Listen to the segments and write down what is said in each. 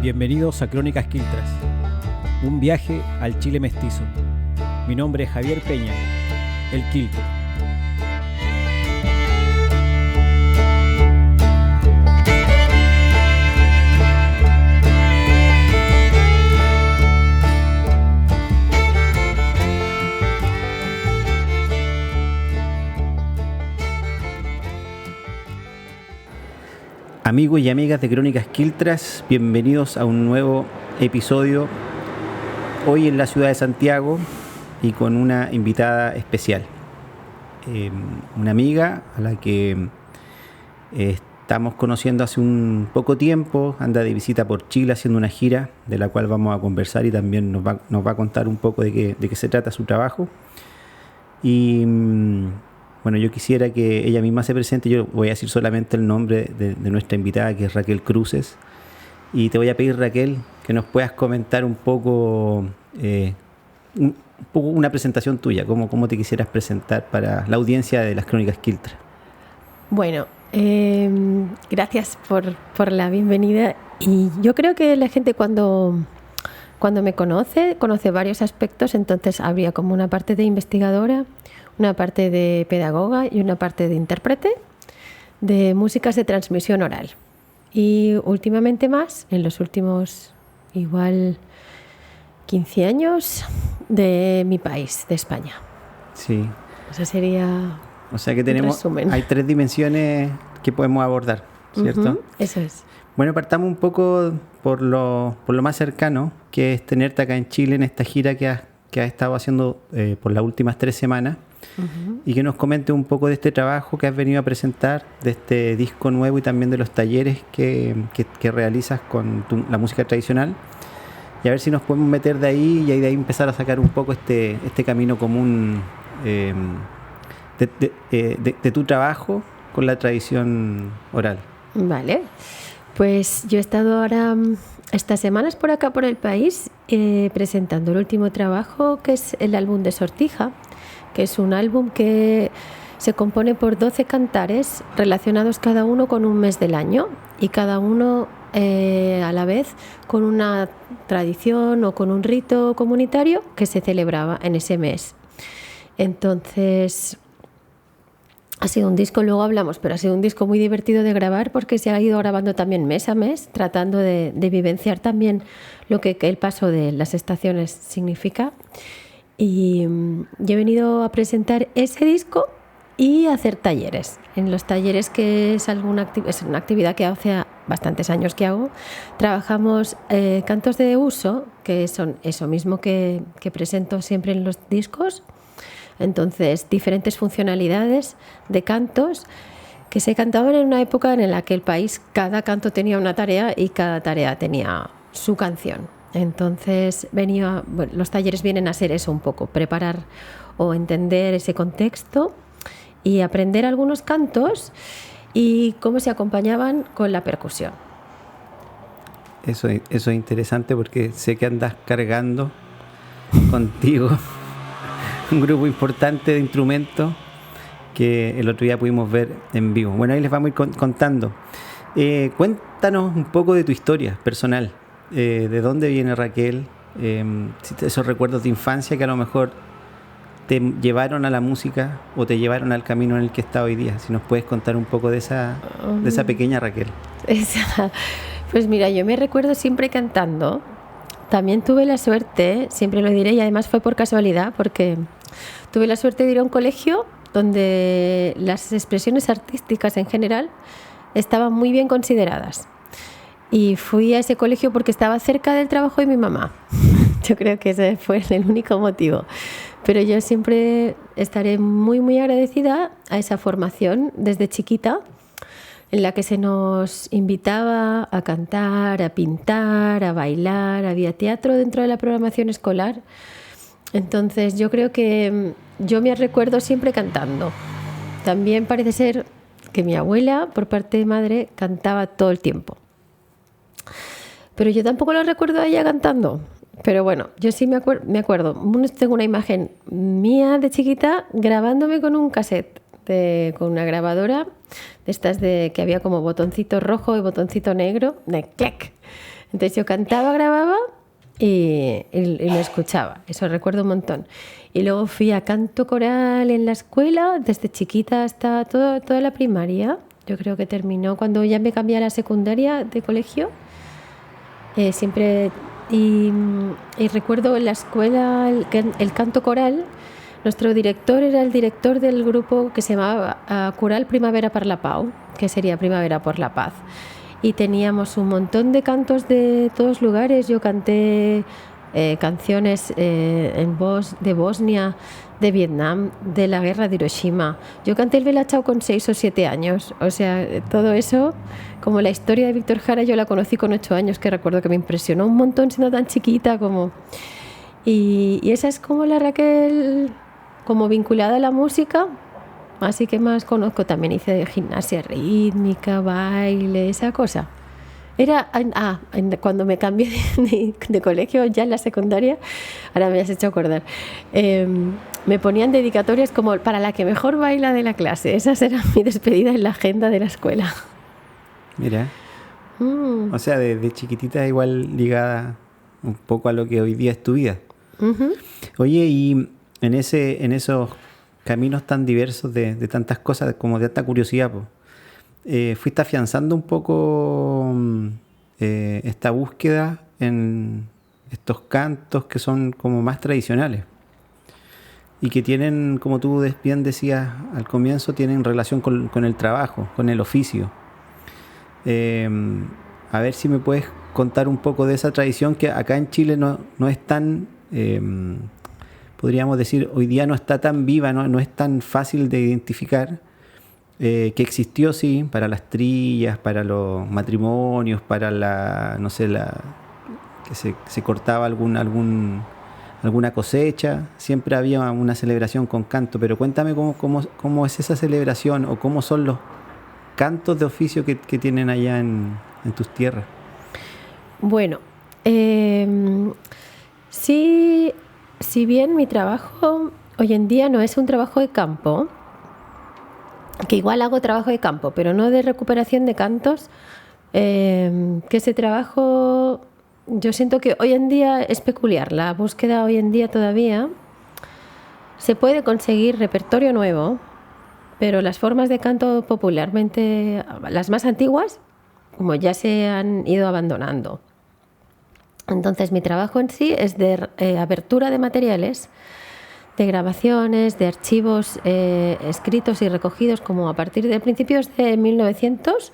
Bienvenidos a Crónicas Quiltras, un viaje al Chile mestizo. Mi nombre es Javier Peña, el Quiltro. Amigos y amigas de Crónicas Quiltras, bienvenidos a un nuevo episodio, hoy en la ciudad de Santiago y con una invitada especial, una amiga a la que estamos conociendo hace un poco tiempo, anda de visita por Chile haciendo una gira de la cual vamos a conversar y también nos va a contar un poco de qué se trata su trabajo. Y bueno, yo quisiera que ella misma se presente. Yo voy a decir solamente el nombre de nuestra invitada, que es Raquel Cruces. Y te voy a pedir, Raquel, que nos puedas comentar un poco una presentación tuya, cómo te quisieras presentar para la audiencia de las Crónicas Quiltras. Bueno, gracias por la bienvenida. Y yo creo que la gente cuando me conoce varios aspectos, entonces habría como una parte de investigadora, una parte de pedagoga y una parte de intérprete de músicas de transmisión oral. Y últimamente más, en los últimos igual 15 años, de mi país, de España. Sí. Eso sería. O sea que hay 3 dimensiones que podemos abordar, ¿cierto? Uh-huh, eso es. Bueno, partamos un poco por lo más cercano, que es tenerte acá en Chile en esta gira que has estado haciendo por las últimas 3 semanas. Uh-huh. Y que nos comente un poco de este trabajo que has venido a presentar, de este disco nuevo y también de los talleres que realizas con la música tradicional, y a ver si nos podemos meter de ahí y de ahí empezar a sacar un poco este camino común de tu trabajo con la tradición oral. Vale, pues yo he estado ahora estas semanas por acá por el país presentando el último trabajo, que es el álbum de Sortija, que es un álbum que se compone por 12 cantares relacionados cada uno con un mes del año y cada uno a la vez con una tradición o con un rito comunitario que se celebraba en ese mes. Entonces ha sido un disco, luego hablamos, pero ha sido un disco muy divertido de grabar porque se ha ido grabando también mes a mes, tratando de vivenciar también lo que el paso de las estaciones significa. Y yo he venido a presentar ese disco y a hacer talleres. En los talleres, que es una actividad que hace bastantes años que hago, trabajamos cantos de uso, que son eso mismo que presento siempre en los discos. Entonces, diferentes funcionalidades de cantos que se cantaban en una época en la que el país, cada canto tenía una tarea y cada tarea tenía su canción. Entonces los talleres vienen a ser eso un poco, preparar o entender ese contexto y aprender algunos cantos y cómo se acompañaban con la percusión. Eso es interesante porque sé que andas cargando contigo un grupo importante de instrumentos que el otro día pudimos ver en vivo. Bueno, ahí les vamos a ir contando. Cuéntanos un poco de tu historia personal. ¿De dónde viene Raquel? Esos recuerdos de infancia que a lo mejor te llevaron a la música o te llevaron al camino en el que está hoy día. Si nos puedes contar un poco de esa pequeña Raquel. Pues mira, yo me recuerdo siempre cantando. También tuve la suerte, siempre lo diré, y además fue por casualidad, porque tuve la suerte de ir a un colegio donde las expresiones artísticas en general estaban muy bien consideradas. Y fui a ese colegio porque estaba cerca del trabajo de mi mamá. Yo creo que ese fue el único motivo. Pero yo siempre estaré muy, muy agradecida a esa formación desde chiquita, en la que se nos invitaba a cantar, a pintar, a bailar. Había teatro dentro de la programación escolar. Entonces yo creo que yo me recuerdo siempre cantando. También parece ser que mi abuela, por parte de madre, cantaba todo el tiempo. Pero yo tampoco la recuerdo a ella cantando. Pero bueno, yo sí me acuerdo. Tengo una imagen mía de chiquita grabándome con un cassette, con una grabadora de estas que había como botoncito rojo y botoncito negro, de clac. Entonces yo cantaba, grababa y lo escuchaba. Eso recuerdo un montón. Y luego fui a canto coral en la escuela, desde chiquita hasta toda la primaria. Yo creo que terminó cuando ya me cambié a la secundaria de colegio. Siempre... Y recuerdo en la escuela el canto coral. Nuestro director era el director del grupo que se llamaba Coral Primavera per la Pau, que sería Primavera por la Paz. Y teníamos un montón de cantos de todos lugares. Yo canté canciones de Bosnia, de Vietnam, de la guerra de Hiroshima. Yo canté el Bella Ciao con 6 o 7 años. O sea, todo eso, como la historia de Víctor Jara, yo la conocí con 8 años, que recuerdo que me impresionó un montón siendo tan chiquita como... Y esa es como la Raquel, como vinculada a la música. Así que más conozco, también hice gimnasia rítmica, baile, esa cosa. Cuando me cambié de colegio, ya en la secundaria, ahora me has hecho acordar, me ponían dedicatorias como para la que mejor baila de la clase. Esa era mi despedida en la agenda de la escuela. Mira, o sea, desde chiquitita igual ligada un poco a lo que hoy día es tu vida. Uh-huh. Oye, y en esos caminos tan diversos de tantas cosas, como de tanta curiosidad, fuiste afianzando un poco esta búsqueda en estos cantos que son como más tradicionales y que tienen, como tú bien decías al comienzo, tienen relación con el trabajo, con el oficio. A ver si me puedes contar un poco de esa tradición que acá en Chile no es tan... podríamos decir, hoy día no está tan viva, no es tan fácil de identificar, que existió, sí, para las trillas, para los matrimonios, para que se cortaba alguna cosecha, siempre había una celebración con canto, pero cuéntame cómo es esa celebración o cómo son los cantos de oficio que tienen allá en tus tierras. Bueno, sí... Si bien mi trabajo hoy en día no es un trabajo de campo, que igual hago trabajo de campo, pero no de recuperación de cantos, que ese trabajo yo siento que hoy en día es peculiar. La búsqueda hoy en día todavía se puede conseguir repertorio nuevo, pero las formas de canto popularmente, las más antiguas, como ya se han ido abandonando. Entonces mi trabajo en sí es de apertura de materiales, de grabaciones, de archivos escritos y recogidos como a partir de principios de 1900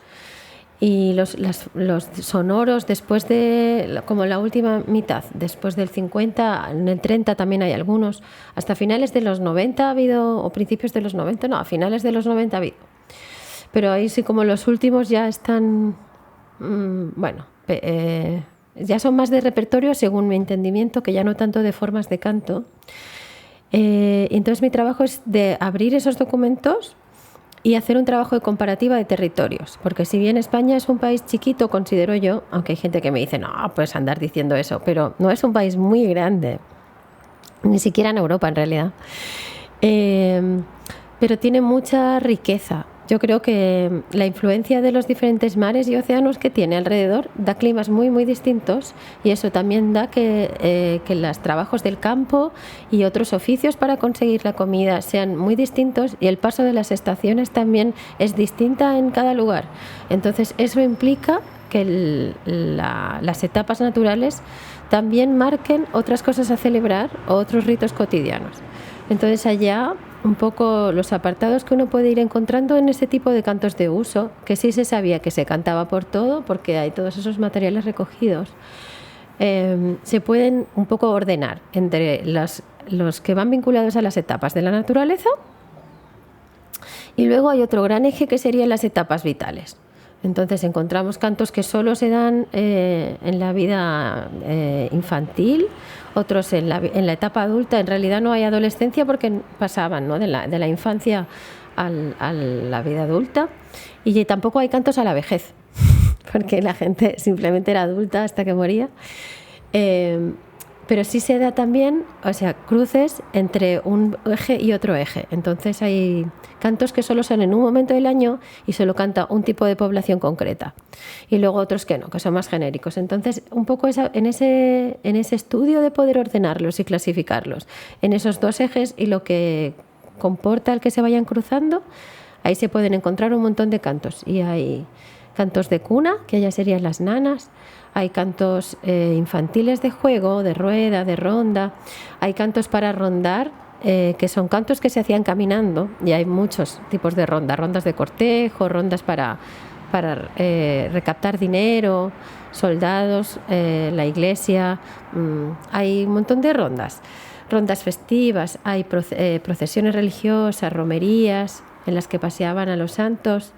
y los sonoros después de, como la última mitad, después del 50, en el 30 también hay algunos, hasta finales de los 90 ha habido, o principios de los 90, no, a finales de los 90 ha habido. Pero ahí sí como los últimos ya están, ya son más de repertorio según mi entendimiento, que ya no tanto de formas de canto. Entonces mi trabajo es de abrir esos documentos y hacer un trabajo de comparativa de territorios, porque si bien España es un país chiquito, considero yo, aunque hay gente que me dice, no, puedes andar diciendo eso, pero no es un país muy grande, ni siquiera en Europa en realidad, pero tiene mucha riqueza. Yo creo que la influencia de los diferentes mares y océanos que tiene alrededor da climas muy, muy distintos y eso también da que los trabajos del campo y otros oficios para conseguir la comida sean muy distintos y el paso de las estaciones también es distinta en cada lugar. Entonces eso implica que las etapas naturales también marquen otras cosas a celebrar o otros ritos cotidianos. Entonces allá un poco los apartados que uno puede ir encontrando en ese tipo de cantos de uso, que sí se sabía que se cantaba por todo, porque hay todos esos materiales recogidos, se pueden un poco ordenar entre los que van vinculados a las etapas de la naturaleza y luego hay otro gran eje que serían las etapas vitales. Entonces encontramos cantos que solo se dan en la vida infantil, otros en la etapa adulta. En realidad no hay adolescencia porque pasaban, ¿no?, de la infancia a la vida adulta. Y tampoco hay cantos a la vejez, porque la gente simplemente era adulta hasta que moría. pero sí se da también, o sea, cruces entre un eje y otro eje. Entonces hay cantos que solo son en un momento del año y solo canta un tipo de población concreta. Y luego otros que no, que son más genéricos. Entonces, un poco en ese estudio de poder ordenarlos y clasificarlos en esos dos ejes y lo que comporta el que se vayan cruzando, ahí se pueden encontrar un montón de cantos. Y hay cantos de cuna, que ya serían las nanas. Hay cantos infantiles de juego, de rueda, de ronda. Hay cantos para rondar, que son cantos que se hacían caminando. Y hay muchos tipos de ronda. Rondas de cortejo, rondas para recaptar dinero, soldados, la iglesia. Hay un montón de rondas. Rondas festivas, hay procesiones religiosas, romerías en las que paseaban a los santos.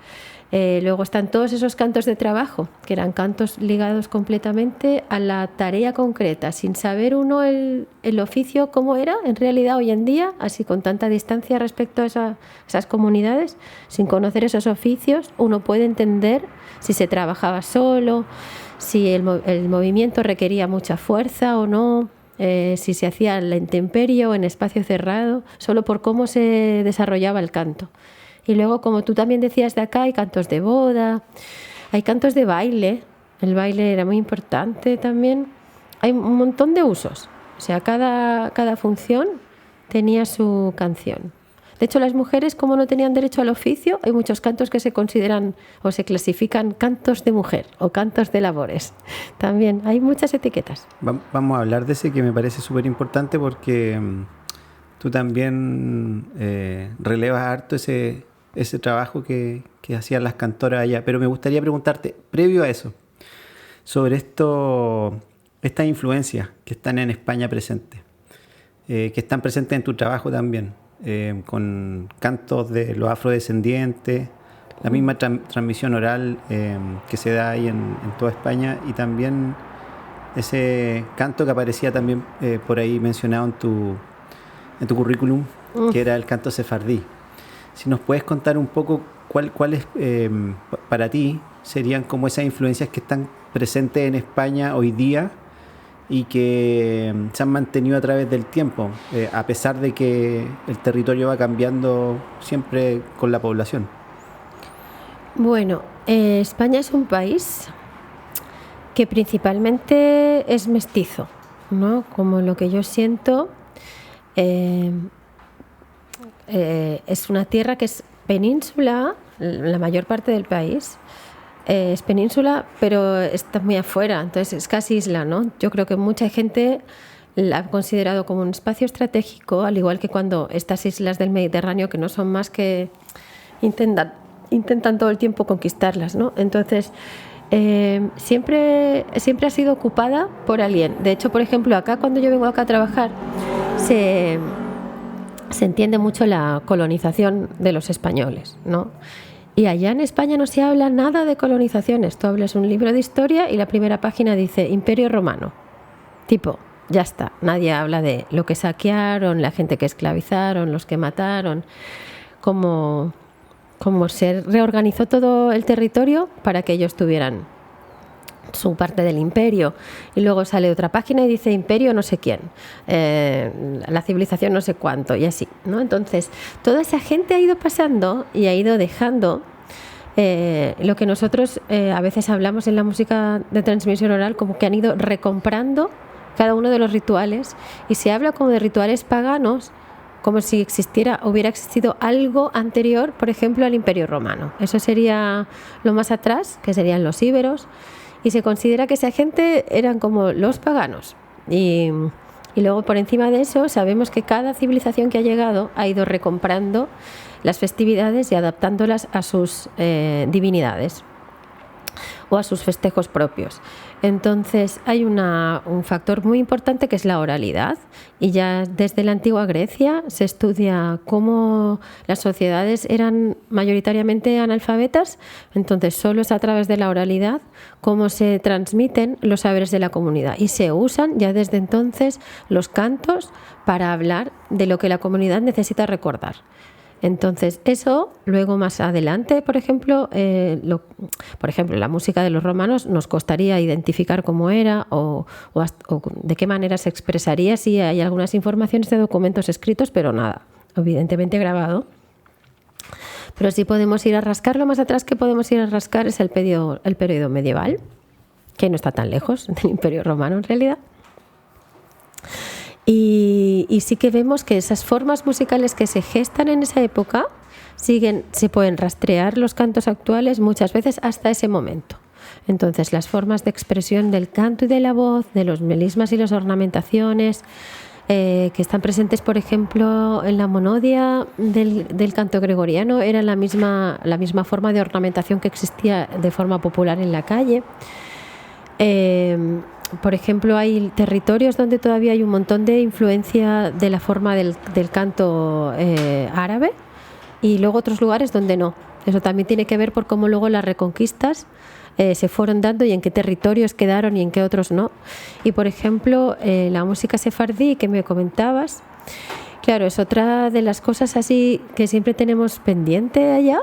Luego están todos esos cantos de trabajo, que eran cantos ligados completamente a la tarea concreta, sin saber uno el oficio cómo era en realidad hoy en día, así con tanta distancia respecto a esas comunidades, sin conocer esos oficios, uno puede entender si se trabajaba solo, si el movimiento requería mucha fuerza o no, si se hacía en la intemperie o en espacio cerrado, solo por cómo se desarrollaba el canto. Y luego, como tú también decías de acá, hay cantos de boda, hay cantos de baile. El baile era muy importante también. Hay un montón de usos. O sea, cada función tenía su canción. De hecho, las mujeres, como no tenían derecho al oficio, hay muchos cantos que se consideran o se clasifican cantos de mujer o cantos de labores. También hay muchas etiquetas. Vamos a hablar de ese, que me parece súper importante, porque tú también relevas harto ese trabajo que hacían las cantoras allá. Pero me gustaría preguntarte, previo a eso, sobre estas influencias que están en España presentes, que están presentes en tu trabajo también, con cantos de los afrodescendientes, la misma transmisión oral que se da ahí en toda España, y también ese canto que aparecía también por ahí mencionado en tu currículum, que era el canto sefardí. Si nos puedes contar un poco cuáles para ti serían como esas influencias que están presentes en España hoy día y que se han mantenido a través del tiempo, a pesar de que el territorio va cambiando siempre con la población. Bueno, España es un país que principalmente es mestizo, ¿no? Como lo que yo siento, es una tierra que es península, la mayor parte del país es península, pero está muy afuera, entonces es casi isla, ¿no? Yo creo que mucha gente la ha considerado como un espacio estratégico, al igual que cuando estas islas del Mediterráneo, que no son más que intentan todo el tiempo conquistarlas, ¿no? Entonces siempre ha sido ocupada por alguien. De hecho, por ejemplo, acá, cuando yo vengo acá a trabajar, se entiende mucho la colonización de los españoles, ¿no? Y allá en España no se habla nada de colonizaciones. Tú hablas un libro de historia y la primera página dice Imperio Romano. Tipo, ya está. Nadie habla de lo que saquearon, la gente que esclavizaron, los que mataron, cómo se reorganizó todo el territorio para que ellos tuvieran su parte del imperio. Y luego sale otra página y dice imperio no sé quién, la civilización no sé cuánto, y así, ¿no? Entonces toda esa gente ha ido pasando y ha ido dejando lo que nosotros a veces hablamos en la música de transmisión oral, como que han ido recomprando cada uno de los rituales, y se habla como de rituales paganos, como si hubiera existido algo anterior, por ejemplo, al Imperio Romano. Eso sería lo más atrás, que serían los íberos. Y se considera que esa gente eran como los paganos. Y luego, por encima de eso, sabemos que cada civilización que ha llegado ha ido recomprando las festividades y adaptándolas a sus divinidades o a sus festejos propios. Entonces hay un factor muy importante, que es la oralidad, y ya desde la antigua Grecia se estudia cómo las sociedades eran mayoritariamente analfabetas. Entonces solo es a través de la oralidad cómo se transmiten los saberes de la comunidad, y se usan ya desde entonces los cantos para hablar de lo que la comunidad necesita recordar. Entonces, eso luego más adelante, por ejemplo, la música de los romanos nos costaría identificar cómo era o de qué manera se expresaría si hay algunas informaciones de documentos escritos, pero nada, evidentemente grabado. Pero sí podemos ir a rascar, lo más atrás que podemos ir a rascar es el periodo medieval, que no está tan lejos del Imperio Romano en realidad. Y sí que vemos que esas formas musicales que se gestan en esa época se pueden rastrear los cantos actuales muchas veces hasta ese momento. Entonces, las formas de expresión del canto y de la voz, de los melismas y las ornamentaciones, que están presentes, por ejemplo, en la monodia del canto gregoriano, era la misma forma de ornamentación que existía de forma popular en la calle. Por ejemplo, hay territorios donde todavía hay un montón de influencia de la forma del canto árabe, y luego otros lugares donde no. Eso también tiene que ver por cómo luego las reconquistas se fueron dando y en qué territorios quedaron y en qué otros no. Y por ejemplo, la música sefardí que me comentabas, claro, es otra de las cosas así que siempre tenemos pendiente allá,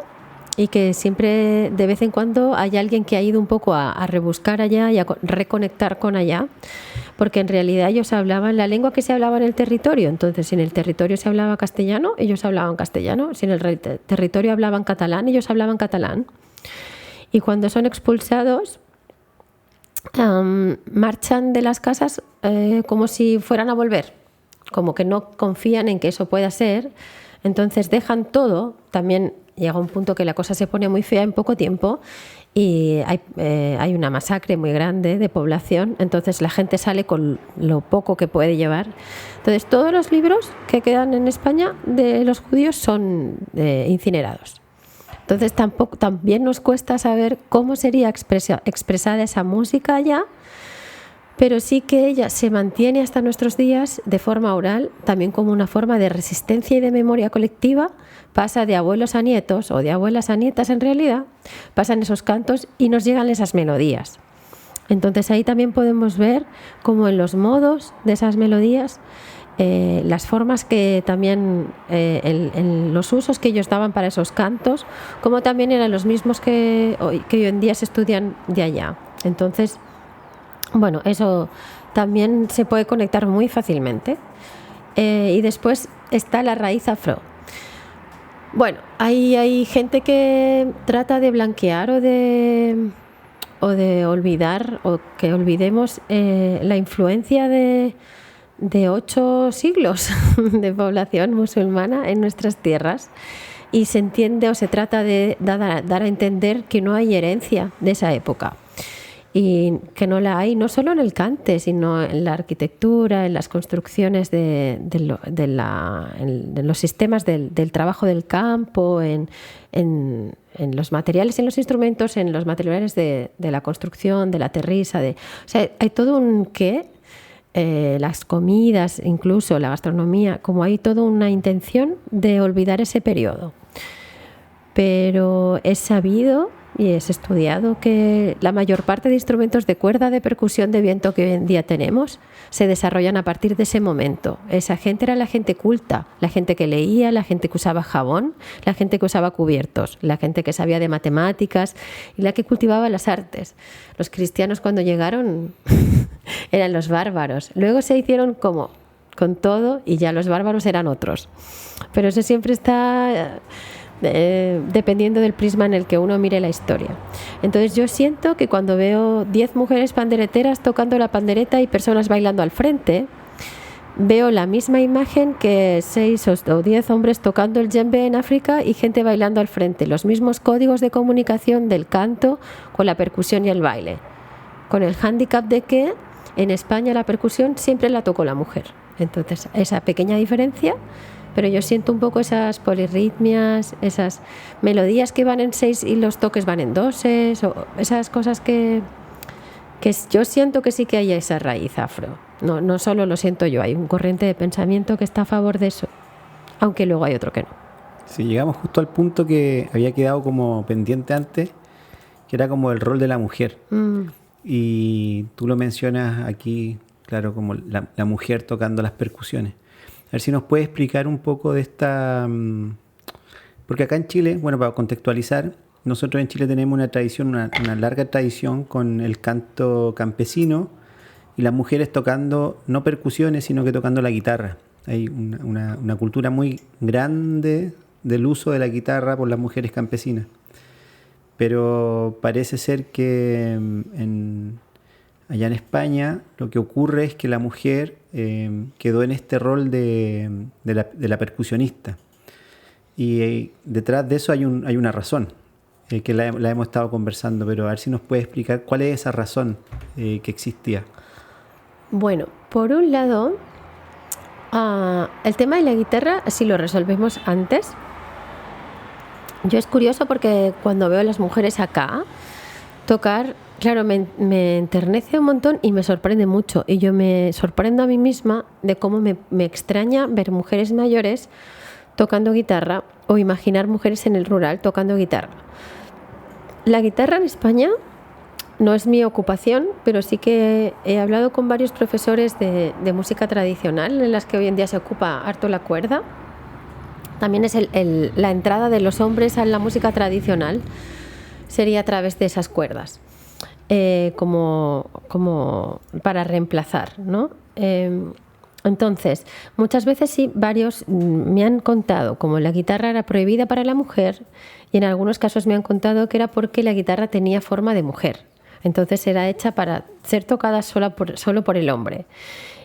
y que siempre de vez en cuando hay alguien que ha ido un poco a rebuscar allá y a reconectar con allá, porque en realidad ellos hablaban la lengua que se hablaba en el territorio. Entonces, si en el territorio se hablaba castellano, ellos hablaban castellano; si en el territorio hablaban catalán, ellos hablaban catalán. Y cuando son expulsados, marchan de las casas como si fueran a volver, como que no confían en que eso pueda ser. Entonces dejan todo. También llega un punto que la cosa se pone muy fea en poco tiempo y hay una masacre muy grande de población. Entonces la gente sale con lo poco que puede llevar. Entonces todos los libros que quedan en España de los judíos son incinerados. Entonces también nos cuesta saber cómo sería expresada esa música allá, pero sí que ella se mantiene hasta nuestros días de forma oral, también como una forma de resistencia y de memoria colectiva. Pasa de abuelos a nietos, o de abuelas a nietas en realidad, pasan esos cantos y nos llegan esas melodías. Entonces ahí también podemos ver cómo en los modos de esas melodías, las formas que también, en los usos que ellos daban para esos cantos, como también eran los mismos que hoy en día se estudian de allá. Entonces, bueno, eso también se puede conectar muy fácilmente. Y después está la raíz afro. Bueno, hay gente que trata de blanquear o de olvidar, o que olvidemos la influencia de 8 siglos de población musulmana en nuestras tierras, y se entiende o se trata de dar a entender que no hay herencia de esa época, y que no la hay no solo en el cante, sino en la arquitectura, en las construcciones de los sistemas del trabajo del campo, en los materiales, en los instrumentos, en los materiales de la construcción, de la terriza. O sea, hay todo un qué, las comidas, incluso la gastronomía, como hay toda una intención de olvidar ese periodo. Pero es sabido y es estudiado que la mayor parte de instrumentos de cuerda, de percusión, de viento que hoy en día tenemos se desarrollan a partir de ese momento. Esa gente era la gente culta, la gente que leía, la gente que usaba jabón, la gente que usaba cubiertos, la gente que sabía de matemáticas y la que cultivaba las artes. Los cristianos, cuando llegaron, eran los bárbaros. Luego se hicieron como con todo y ya los bárbaros eran otros. Pero eso siempre está dependiendo del prisma en el que uno mire la historia. Entonces yo siento que cuando veo 10 mujeres pandereteras tocando la pandereta y personas bailando al frente, veo la misma imagen que 6 o 10 hombres tocando el djembe en África y gente bailando al frente. Los mismos códigos de comunicación del canto con la percusión y el baile, con el hándicap de que en España la percusión siempre la tocó la mujer. Entonces esa pequeña diferencia, pero yo siento un poco esas polirritmias, esas melodías que van en 6 y los toques van en 2, o esas cosas que yo siento que sí que hay esa raíz afro. No solo lo siento yo, hay un corriente de pensamiento que está a favor de eso, aunque luego hay otro que no. Sí, llegamos justo al punto que había quedado como pendiente antes, que era como el rol de la mujer. Y tú lo mencionas aquí, claro, como la mujer tocando las percusiones. A ver si nos puedes explicar un poco de esta Porque acá en Chile, bueno, para contextualizar, nosotros en Chile tenemos una tradición, una larga tradición con el canto campesino y las mujeres tocando no percusiones, sino que tocando la guitarra. Hay una cultura muy grande del uso de la guitarra por las mujeres campesinas. Pero parece ser que allá en España lo que ocurre es que la mujer quedó en este rol de la percusionista. Y detrás de eso hay una razón, que la hemos estado conversando, pero a ver si nos puede explicar cuál es esa razón que existía. Bueno, por un lado, el tema de la guitarra, si lo resolvemos antes, yo es curioso porque cuando veo a las mujeres acá tocar, claro, me enternece un montón y me sorprende mucho. Y yo me sorprendo a mí misma de cómo me extraña ver mujeres mayores tocando guitarra o imaginar mujeres en el rural tocando guitarra. La guitarra en España no es mi ocupación, pero sí que he hablado con varios profesores de música tradicional en las que hoy en día se ocupa harto la cuerda. También es la entrada de los hombres a la música tradicional sería a través de esas cuerdas, como para reemplazar, ¿no? Entonces, muchas veces sí, varios me han contado como la guitarra era prohibida para la mujer y en algunos casos me han contado que era porque la guitarra tenía forma de mujer. Entonces era hecha para ser tocada solo por el hombre.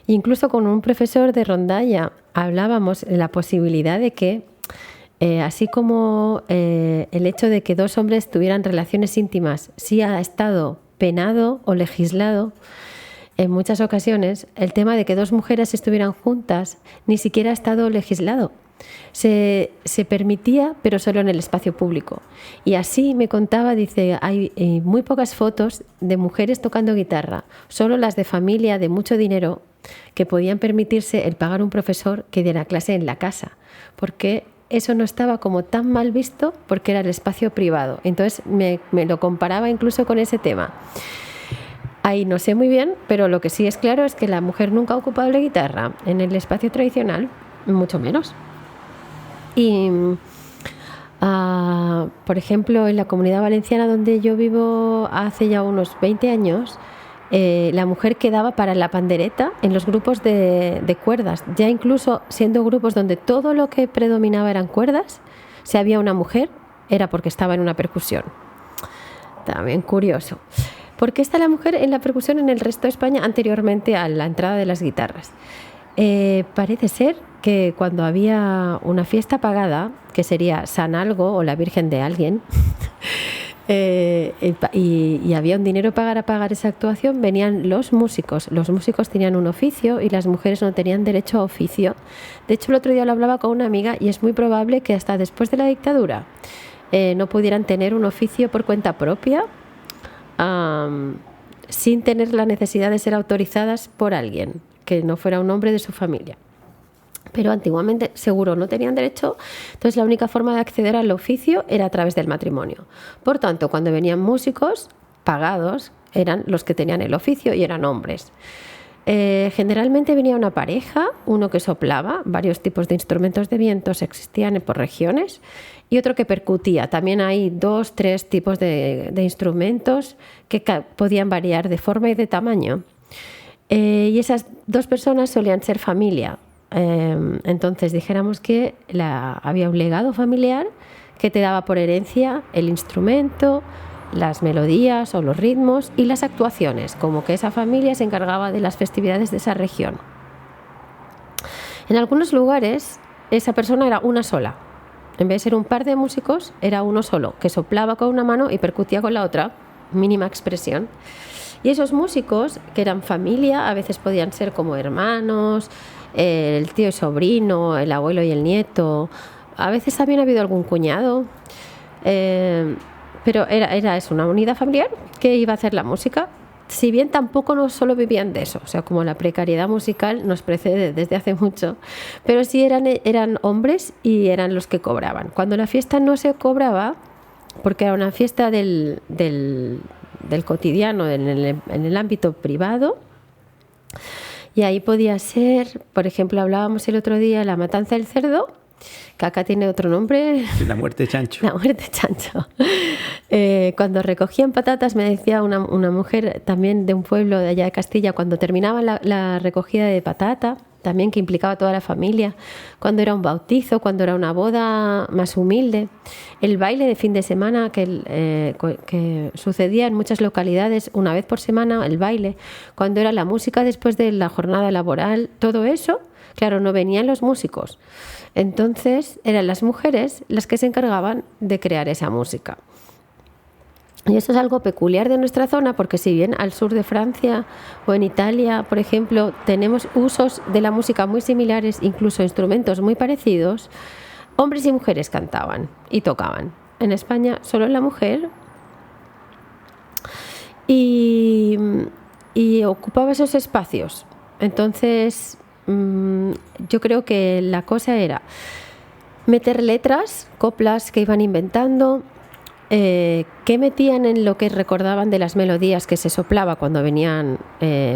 Incluso con un profesor de rondalla hablábamos de la posibilidad de que, así como el hecho de que dos hombres tuvieran relaciones íntimas sí ha estado penado o legislado, en muchas ocasiones el tema de que dos mujeres estuvieran juntas ni siquiera ha estado legislado. Se permitía, pero solo en el espacio público. Y así me contaba, dice, hay muy pocas fotos de mujeres tocando guitarra, solo las de familia de mucho dinero que podían permitirse el pagar un profesor que diera clase en la casa, porque eso no estaba como tan mal visto porque era el espacio privado. Entonces me lo comparaba incluso con ese tema. Ahí no sé muy bien, pero lo que sí es claro es que la mujer nunca ha ocupado la guitarra en el espacio tradicional, mucho menos. Y, por ejemplo, en la Comunidad Valenciana donde yo vivo hace ya unos 20 años, la mujer quedaba para la pandereta en los grupos de cuerdas. Ya incluso siendo grupos donde todo lo que predominaba eran cuerdas, si había una mujer era porque estaba en una percusión. También curioso. ¿Por qué está la mujer en la percusión en el resto de España anteriormente a la entrada de las guitarras? Parece ser que cuando había una fiesta pagada, que sería San Algo o la Virgen de alguien, y había un dinero para pagar esa actuación, venían los músicos. Los músicos tenían un oficio y las mujeres no tenían derecho a oficio. De hecho, el otro día lo hablaba con una amiga y es muy probable que hasta después de la dictadura no pudieran tener un oficio por cuenta propia, sin tener la necesidad de ser autorizadas por alguien que no fuera un hombre de su familia. Pero antiguamente seguro no tenían derecho, entonces la única forma de acceder al oficio era a través del matrimonio. Por tanto, cuando venían músicos pagados, eran los que tenían el oficio y eran hombres. Generalmente venía una pareja, uno que soplaba, varios tipos de instrumentos de vientos existían por regiones, y otro que percutía. También hay 2, 3 tipos de instrumentos que podían variar de forma y de tamaño. Y esas dos personas solían ser familia. Entonces dijéramos que había un legado familiar que te daba por herencia el instrumento, las melodías o los ritmos y las actuaciones, como que esa familia se encargaba de las festividades de esa región. En algunos lugares esa persona era una sola. En vez de ser un par de músicos, era uno solo, que soplaba con una mano y percutía con la otra, mínima expresión. Y esos músicos, que eran familia, a veces podían ser como hermanos, el tío y sobrino, el abuelo y el nieto. A veces también ha habido algún cuñado. Pero era eso, una unidad familiar que iba a hacer la música. Si bien tampoco no solo vivían de eso, o sea, como la precariedad musical nos precede desde hace mucho, pero sí eran hombres y eran los que cobraban. Cuando la fiesta no se cobraba, porque era una fiesta del cotidiano, en el ámbito privado, y ahí podía ser, por ejemplo, hablábamos el otro día de la matanza del cerdo, que acá tiene otro nombre. La muerte de chancho. La muerte de chancho. Cuando recogían patatas, me decía una mujer también de un pueblo de allá de Castilla, cuando terminaba la recogida de patata, también que implicaba a toda la familia, cuando era un bautizo, cuando era una boda más humilde, el baile de fin de semana que sucedía en muchas localidades, una vez por semana, el baile, cuando era la música después de la jornada laboral, todo eso, claro, no venían los músicos. Entonces eran las mujeres las que se encargaban de crear esa música. Y eso es algo peculiar de nuestra zona, porque si bien al sur de Francia o en Italia, por ejemplo, tenemos usos de la música muy similares, incluso instrumentos muy parecidos, hombres y mujeres cantaban y tocaban. En España solo la mujer y ocupaba esos espacios. Entonces, yo creo que la cosa era meter letras, coplas que iban inventando, que metían en lo que recordaban de las melodías que se soplaba cuando venían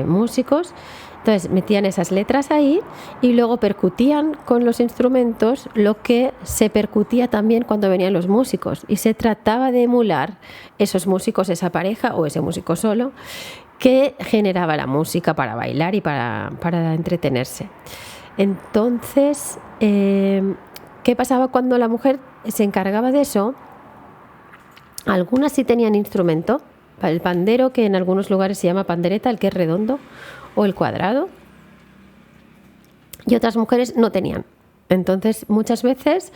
músicos. Entonces metían esas letras ahí y luego percutían con los instrumentos lo que se percutía también cuando venían los músicos, y se trataba de emular esos músicos, esa pareja o ese músico solo que generaba la música para bailar y para entretenerse. Entonces, ¿qué pasaba cuando la mujer se encargaba de eso? Algunas sí tenían instrumento, el pandero, que en algunos lugares se llama pandereta, el que es redondo, o el cuadrado, y otras mujeres no tenían. Entonces muchas veces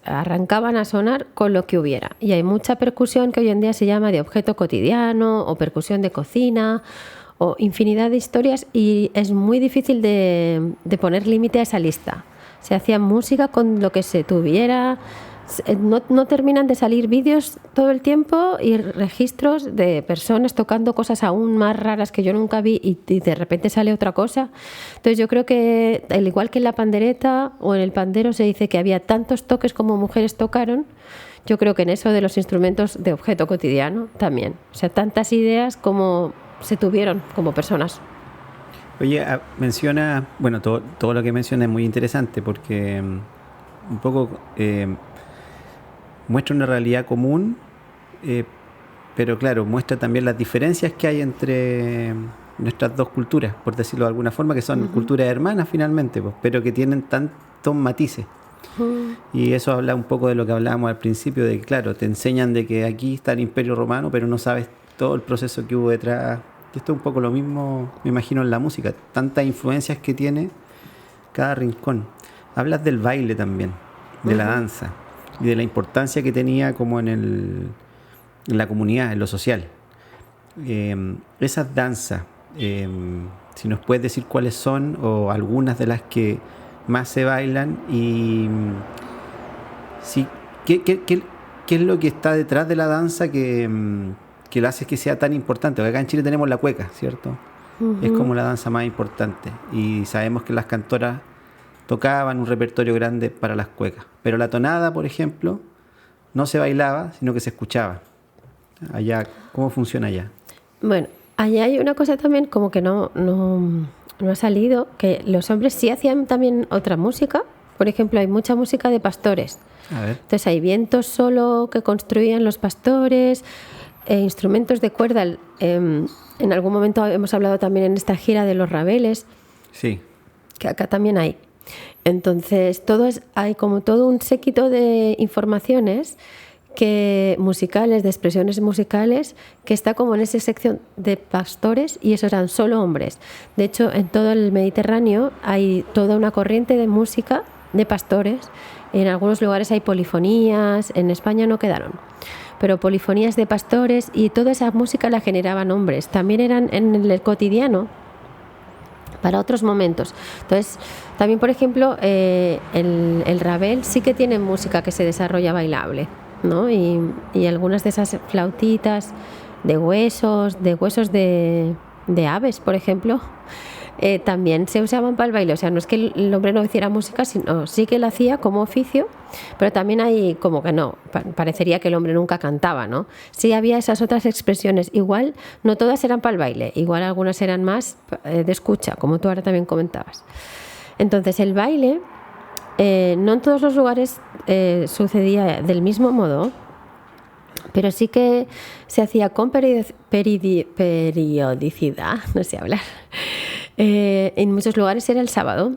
arrancaban a sonar con lo que hubiera, y hay mucha percusión que hoy en día se llama de objeto cotidiano o percusión de cocina o infinidad de historias, y es muy difícil de poner límite a esa lista. Se hacía música con lo que se tuviera. No terminan de salir vídeos todo el tiempo y registros de personas tocando cosas aún más raras que yo nunca vi, y de repente sale otra cosa. Entonces yo creo que, al igual que en la pandereta o en el pandero se dice que había tantos toques como mujeres tocaron, yo creo que en eso de los instrumentos de objeto cotidiano también. O sea, tantas ideas como se tuvieron como personas. Oye, menciona, bueno, todo lo que menciona es muy interesante, porque un poco muestra una realidad común, pero claro, muestra también las diferencias que hay entre nuestras dos culturas, por decirlo de alguna forma, que son culturas hermanas finalmente, pues, pero que tienen tantos matices. Y eso habla un poco de lo que hablábamos al principio, de que claro, te enseñan de que aquí está el Imperio Romano, pero no sabes todo el proceso que hubo detrás. Y esto es un poco lo mismo, me imagino, en la música, tantas influencias que tiene cada rincón. Hablas del baile también, de la danza, y de la importancia que tenía como en la comunidad, en lo social. Esas danzas, si nos puedes decir cuáles son, o algunas de las que más se bailan, y sí, ¿qué es lo que está detrás de la danza que lo hace que sea tan importante? Porque acá en Chile tenemos la cueca, ¿cierto? Es como la danza más importante, y sabemos que las cantoras tocaban un repertorio grande para las cuecas, pero la tonada, por ejemplo, no se bailaba, sino que se escuchaba. Allá, ¿cómo funciona allá? Bueno, allá hay una cosa también como que no ha salido, que los hombres sí hacían también otra música. Por ejemplo, hay mucha música de pastores. A ver. Entonces hay vientos solo que construían los pastores, instrumentos de cuerda. En algún momento hemos hablado también en esta gira de los rabeles. Sí. Que acá también hay. Entonces hay como todo un séquito de informaciones musicales, de expresiones musicales, que está como en esa sección de pastores, y esos eran solo hombres. De hecho, en todo el Mediterráneo hay toda una corriente de música de pastores. En algunos lugares hay polifonías, en España no quedaron, pero polifonías de pastores, y toda esa música la generaban hombres. También eran en el cotidiano para otros momentos. Entonces, también, por ejemplo, el rabel sí que tiene música que se desarrolla bailable, ¿no? Y algunas de esas flautitas de huesos de aves, por ejemplo, también se usaban para el baile. O sea, no es que el hombre no hiciera música, sino sí que lo hacía como oficio, pero también hay como que no, parecería que el hombre nunca cantaba, ¿no? Sí había esas otras expresiones. Igual no todas eran para el baile, igual algunas eran más de escucha, como tú ahora también comentabas. Entonces el baile No en todos los lugares sucedía del mismo modo, pero sí que se hacía con periodicidad, no sé hablar. En muchos lugares era el sábado.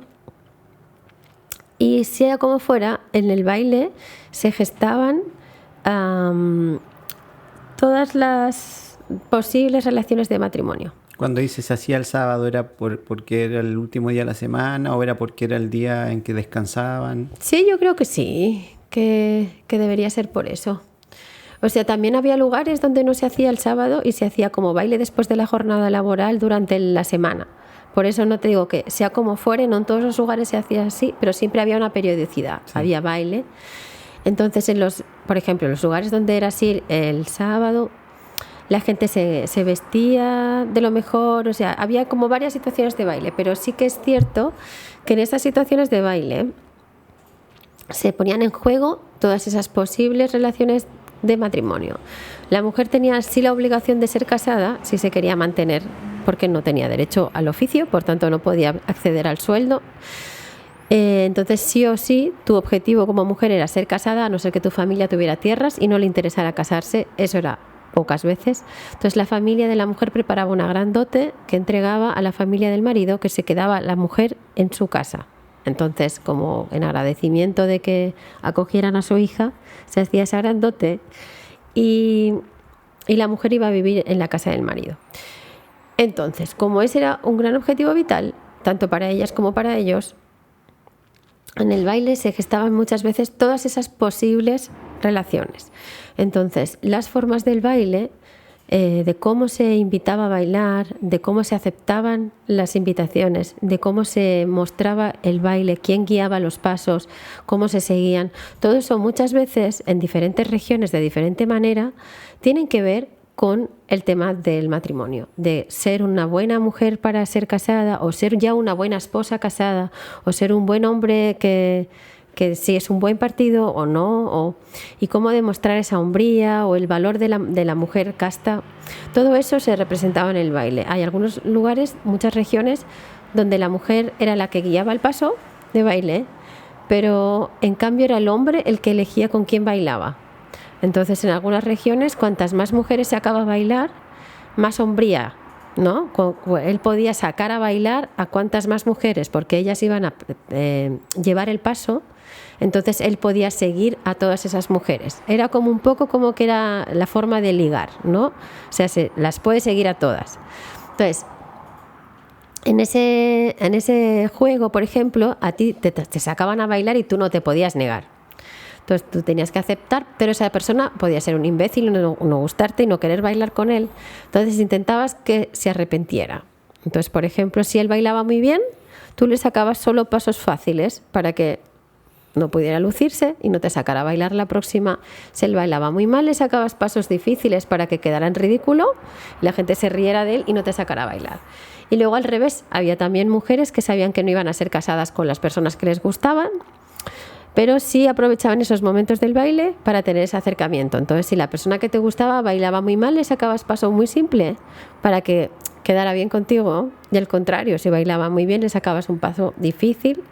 Y sea como fuera, en el baile se gestaban todas las posibles relaciones de matrimonio. Cuando dices se hacía el sábado, ¿era porque era el último día de la semana o era porque era el día en que descansaban? Sí, yo creo que sí, que debería ser por eso. O sea, también había lugares donde no se hacía el sábado y se hacía como baile después de la jornada laboral durante la semana. Por eso no te digo que sea como fuere, no en todos los lugares se hacía así, pero siempre había una periodicidad, sí. Había baile. Entonces, por ejemplo, en los lugares donde era así el sábado, la gente se vestía de lo mejor, o sea, había como varias situaciones de baile, pero sí que es cierto que en esas situaciones de baile se ponían en juego todas esas posibles relaciones de matrimonio. La mujer tenía sí la obligación de ser casada si se quería mantener, porque no tenía derecho al oficio, por tanto no podía acceder al sueldo. Entonces sí o sí tu objetivo como mujer era ser casada, a no ser que tu familia tuviera tierras y no le interesara casarse. Eso era pocas veces. Entonces la familia de la mujer preparaba una gran dote que entregaba a la familia del marido, que se quedaba la mujer en su casa. Entonces, como en agradecimiento de que acogieran a su hija, se hacía esa gran dote y la mujer iba a vivir en la casa del marido. Entonces, como ese era un gran objetivo vital, tanto para ellas como para ellos, en el baile se gestaban muchas veces todas esas posibles relaciones. Entonces, las formas del baile, de cómo se invitaba a bailar, de cómo se aceptaban las invitaciones, de cómo se mostraba el baile, quién guiaba los pasos, cómo se seguían, todo eso muchas veces en diferentes regiones de diferente manera tienen que ver con el tema del matrimonio, de ser una buena mujer para ser casada o ser ya una buena esposa casada o ser un buen hombre que si es un buen partido o no, y cómo demostrar esa hombría o el valor de la mujer casta. Todo eso se representaba en el baile. Hay algunos lugares, muchas regiones, donde la mujer era la que guiaba el paso de baile, pero en cambio era el hombre el que elegía con quién bailaba. Entonces, en algunas regiones, cuantas más mujeres sacaba a bailar, más hombría, ¿no? Él podía sacar a bailar a cuantas más mujeres, porque ellas iban a llevar el paso. Entonces él podía seguir a todas esas mujeres. Era como un poco como que era la forma de ligar, ¿no? O sea, las puede seguir a todas. Entonces, en ese juego, por ejemplo, a ti te sacaban a bailar y tú no te podías negar. Entonces tú tenías que aceptar, pero esa persona podía ser un imbécil, no gustarte y no querer bailar con él. Entonces intentabas que se arrepintiera. Entonces, por ejemplo, si él bailaba muy bien, tú le sacabas solo pasos fáciles para que no pudiera lucirse y no te sacara a bailar la próxima. Si él bailaba muy mal, le sacabas pasos difíciles para que quedara en ridículo y la gente se riera de él y no te sacara a bailar. Y luego al revés, había también mujeres que sabían que no iban a ser casadas con las personas que les gustaban, pero sí aprovechaban esos momentos del baile para tener ese acercamiento. Entonces, si la persona que te gustaba bailaba muy mal, le sacabas paso muy simple para que quedara bien contigo, y al contrario, si bailaba muy bien, le sacabas un paso difícil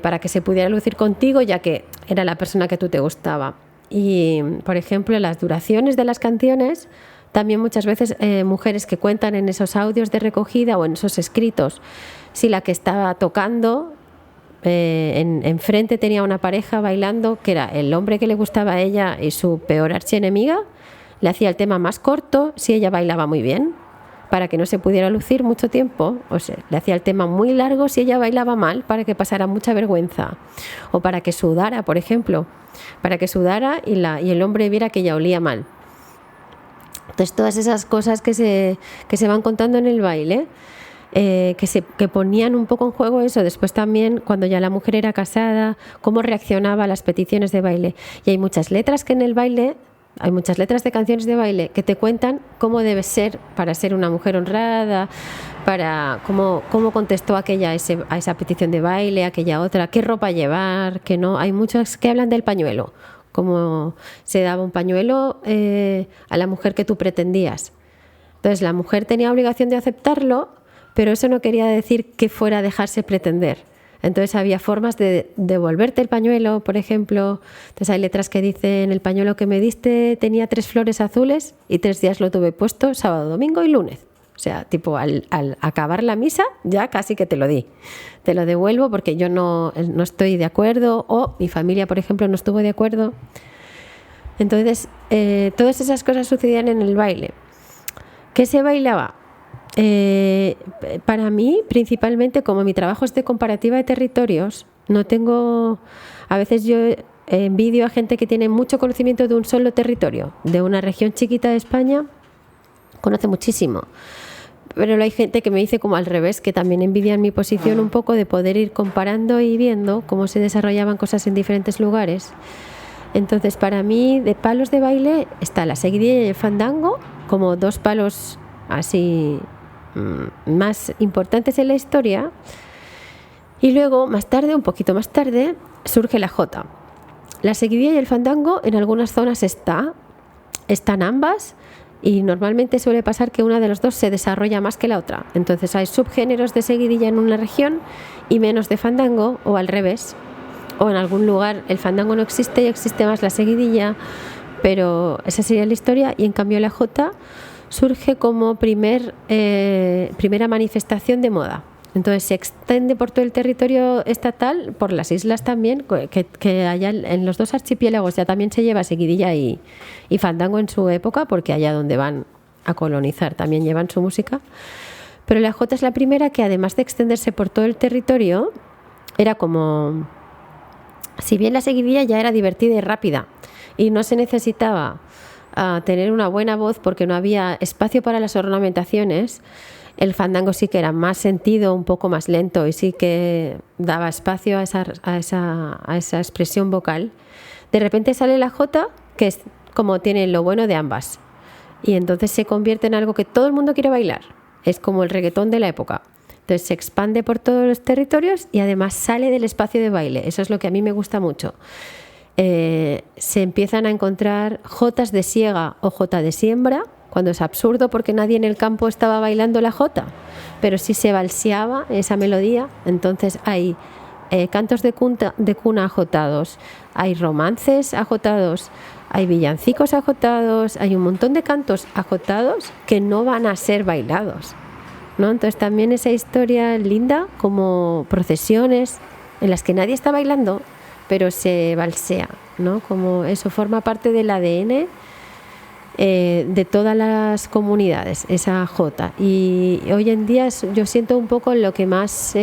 para que se pudiera lucir contigo, ya que era la persona que tú te gustaba. Y, por ejemplo, las duraciones de las canciones, también muchas veces mujeres que cuentan en esos audios de recogida o en esos escritos, si la que estaba tocando enfrente tenía una pareja bailando que era el hombre que le gustaba a ella y su peor archienemiga, le hacía el tema más corto si ella bailaba muy bien, para que no se pudiera lucir mucho tiempo. O sea, le hacía el tema muy largo si ella bailaba mal, para que pasara mucha vergüenza, o para que sudara, por ejemplo, para que sudara y el hombre viera que ella olía mal. Entonces todas esas cosas que se van contando en el baile, que ponían un poco en juego eso. Después también, cuando ya la mujer era casada, cómo reaccionaba a las peticiones de baile. Y hay muchas letras que en el baile, hay muchas letras de canciones de baile que te cuentan cómo debes ser para ser una mujer honrada, para cómo contestó aquella a esa petición de baile, aquella otra, qué ropa llevar, que no. Hay muchas que hablan del pañuelo, cómo se daba un pañuelo a la mujer que tú pretendías. Entonces la mujer tenía obligación de aceptarlo, pero eso no quería decir que fuera a dejarse pretender. Entonces había formas de devolverte el pañuelo, por ejemplo. Entonces hay letras que dicen: el pañuelo que me diste tenía 3 flores azules y 3 días lo tuve puesto, sábado, domingo y lunes. O sea, tipo, al acabar la misa ya casi que te lo di. Te lo devuelvo porque yo no estoy de acuerdo, o mi familia, por ejemplo, no estuvo de acuerdo. Entonces, todas esas cosas sucedían en el baile. ¿Qué se bailaba? Para mí, principalmente, como mi trabajo es de comparativa de territorios, no tengo... A veces yo envidio a gente que tiene mucho conocimiento de un solo territorio, de una región chiquita de España, conoce muchísimo. Pero hay gente que me dice como al revés, que también envidian mi posición un poco de poder ir comparando y viendo cómo se desarrollaban cosas en diferentes lugares. Entonces, para mí, de palos de baile está la seguidilla y el fandango, como 2 palos así más importantes en la historia. Y luego, más tarde, un poquito más tarde, surge la jota. La seguidilla y el fandango en algunas zonas están ambas, y normalmente suele pasar que una de los dos se desarrolla más que la otra. Entonces hay subgéneros de seguidilla en una región y menos de fandango, o al revés. O en algún lugar el fandango no existe y existe más la seguidilla, pero esa sería la historia. Y en cambio la jota surge como primera manifestación de moda. Entonces se extiende por todo el territorio estatal, por las islas también, que allá en los 2 archipiélagos ya también se lleva seguidilla y fandango en su época, porque allá donde van a colonizar también llevan su música. Pero la jota es la primera que, además de extenderse por todo el territorio, era como... Si bien la seguidilla ya era divertida y rápida y no se necesitaba tener una buena voz porque no había espacio para las ornamentaciones, el fandango sí que era más sentido, un poco más lento, y sí que daba espacio a esa expresión vocal. De repente sale la jota, que es como tiene lo bueno de ambas, y entonces se convierte en algo que todo el mundo quiere bailar. Es como el reggaetón de la época. Entonces se expande por todos los territorios y además sale del espacio de baile. Eso es lo que a mí me gusta mucho. Se empiezan a encontrar jotas de siega o jota de siembra, cuando es absurdo porque nadie en el campo estaba bailando la jota, pero sí se balseaba esa melodía. Entonces hay cantos de cuna ajotados, hay romances ajotados, hay villancicos ajotados, hay un montón de cantos ajotados que no van a ser bailados, ¿no? Entonces también esa historia linda, como procesiones en las que nadie está bailando, pero se balsea, ¿no? Como eso forma parte del ADN de todas las comunidades, esa jota. Y hoy en día yo siento un poco lo que más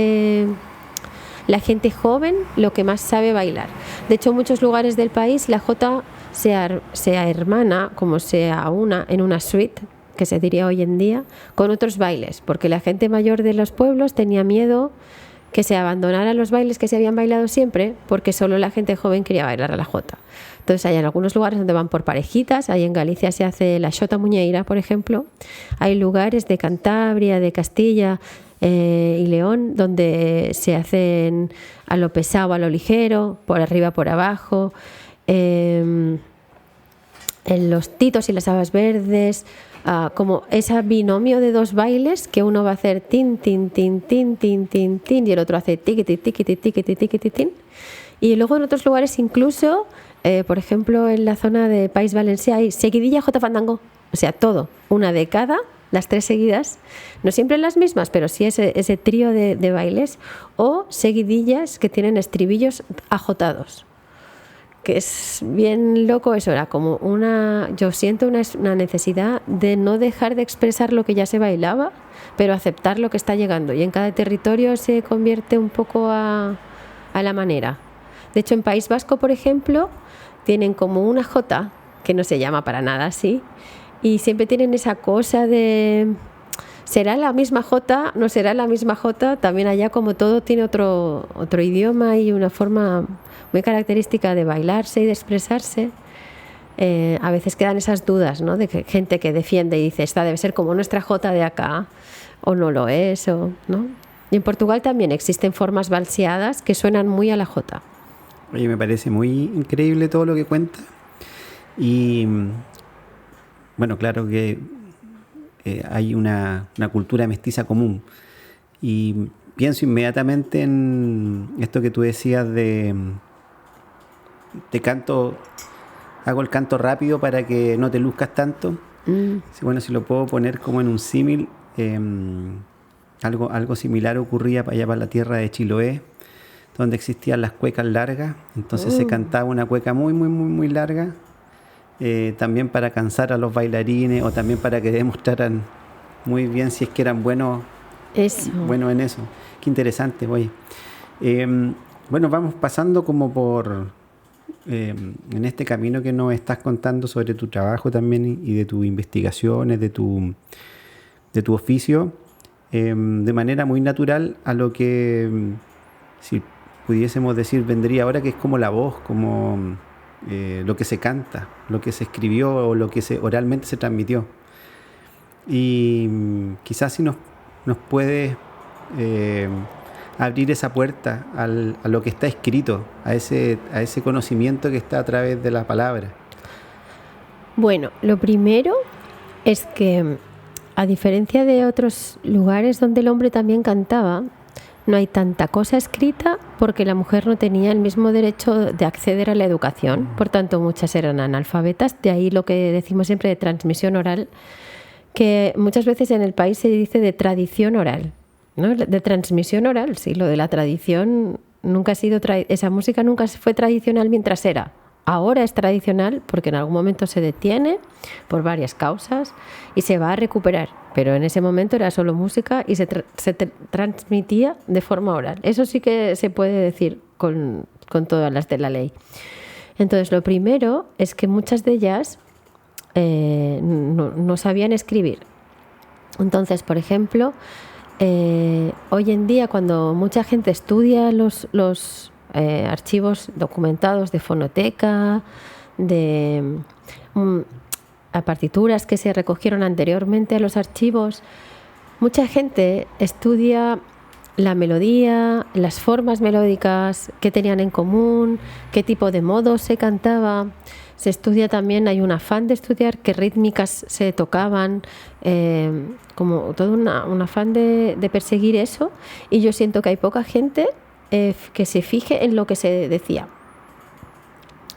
la gente joven, lo que más sabe bailar. De hecho, en muchos lugares del país la jota se hermana, como se aúna en una suite, que se diría hoy en día, con otros bailes, porque la gente mayor de los pueblos tenía miedo que se abandonaran los bailes que se habían bailado siempre, porque solo la gente joven quería bailar a la jota. Entonces hay en algunos lugares donde van por parejitas. Ahí en Galicia se hace la xota muñeira, por ejemplo. Hay lugares de Cantabria, de Castilla y León, donde se hacen a lo pesado, a lo ligero, por arriba, por abajo. En los titos y las habas verdes, como ese binomio de 2 bailes, que uno va a hacer tin, tin, tin, tin, tin, tin, tin, y el otro hace tiquiti, tiquiti, tiquiti, tiquiti, tin. Y luego en otros lugares incluso, por ejemplo en la zona de País Valencià, hay seguidilla jota fandango, o sea, todo, una de cada, las 3 seguidas, no siempre las mismas, pero sí ese trío de bailes, o seguidillas que tienen estribillos ajotados, que es bien loco. Eso era como yo siento una necesidad de no dejar de expresar lo que ya se bailaba, pero aceptar lo que está llegando, y en cada territorio se convierte un poco a la manera. De hecho, en País Vasco, por ejemplo, tienen como una jota que no se llama para nada así, y siempre tienen esa cosa de ¿será la misma jota? ¿No será la misma jota? También allá, como todo tiene otro idioma y una forma muy característica de bailarse y de expresarse, a veces quedan esas dudas, ¿no? De que gente que defiende y dice, esta debe ser como nuestra jota de acá, o no lo es, ¿no? Y en Portugal también existen formas balseadas que suenan muy a la jota. Oye, me parece muy increíble todo lo que cuenta. Y bueno, claro que hay una cultura mestiza común. Y pienso inmediatamente en esto que tú decías de canto, hago el canto rápido para que no te luzcas tanto. Bueno, si lo puedo poner como en un símil, algo similar ocurría para allá para la tierra de Chiloé, donde existían las cuecas largas. Entonces se cantaba una cueca muy, muy, muy, muy larga, también para cansar a los bailarines o también para que demostraran muy bien si es que eran buenos en eso. Qué interesante, oye. Bueno, vamos pasando como por en este camino que nos estás contando sobre tu trabajo también y de tus investigaciones, de tu oficio, de manera muy natural a lo que, si pudiésemos decir, vendría ahora, que es como la voz, como lo que se canta, lo que se escribió o lo que oralmente se transmitió. Y quizás si nos puede abrir esa puerta a lo que está escrito, a ese conocimiento que está a través de la palabra. Bueno, lo primero es que, a diferencia de otros lugares donde el hombre también cantaba, no hay tanta cosa escrita porque la mujer no tenía el mismo derecho de acceder a la educación. Por tanto, muchas eran analfabetas. De ahí lo que decimos siempre de transmisión oral, que muchas veces en el país se dice de tradición oral, ¿no? De transmisión oral, sí, lo de la tradición nunca ha sido, esa música nunca fue tradicional mientras era. Ahora es tradicional porque en algún momento se detiene por varias causas y se va a recuperar, pero en ese momento era solo música y se transmitía de forma oral. Eso sí que se puede decir con todas las de la ley. Entonces, lo primero es que muchas de ellas no sabían escribir. Entonces, por ejemplo, hoy en día, cuando mucha gente estudia los archivos documentados de fonoteca, de a partituras que se recogieron anteriormente a los archivos, mucha gente estudia la melodía, las formas melódicas, qué tenían en común, qué tipo de modos se cantaba. Se estudia también, hay un afán de estudiar qué rítmicas se tocaban, como todo un afán de perseguir eso, y yo siento que hay poca gente que se fije en lo que se decía.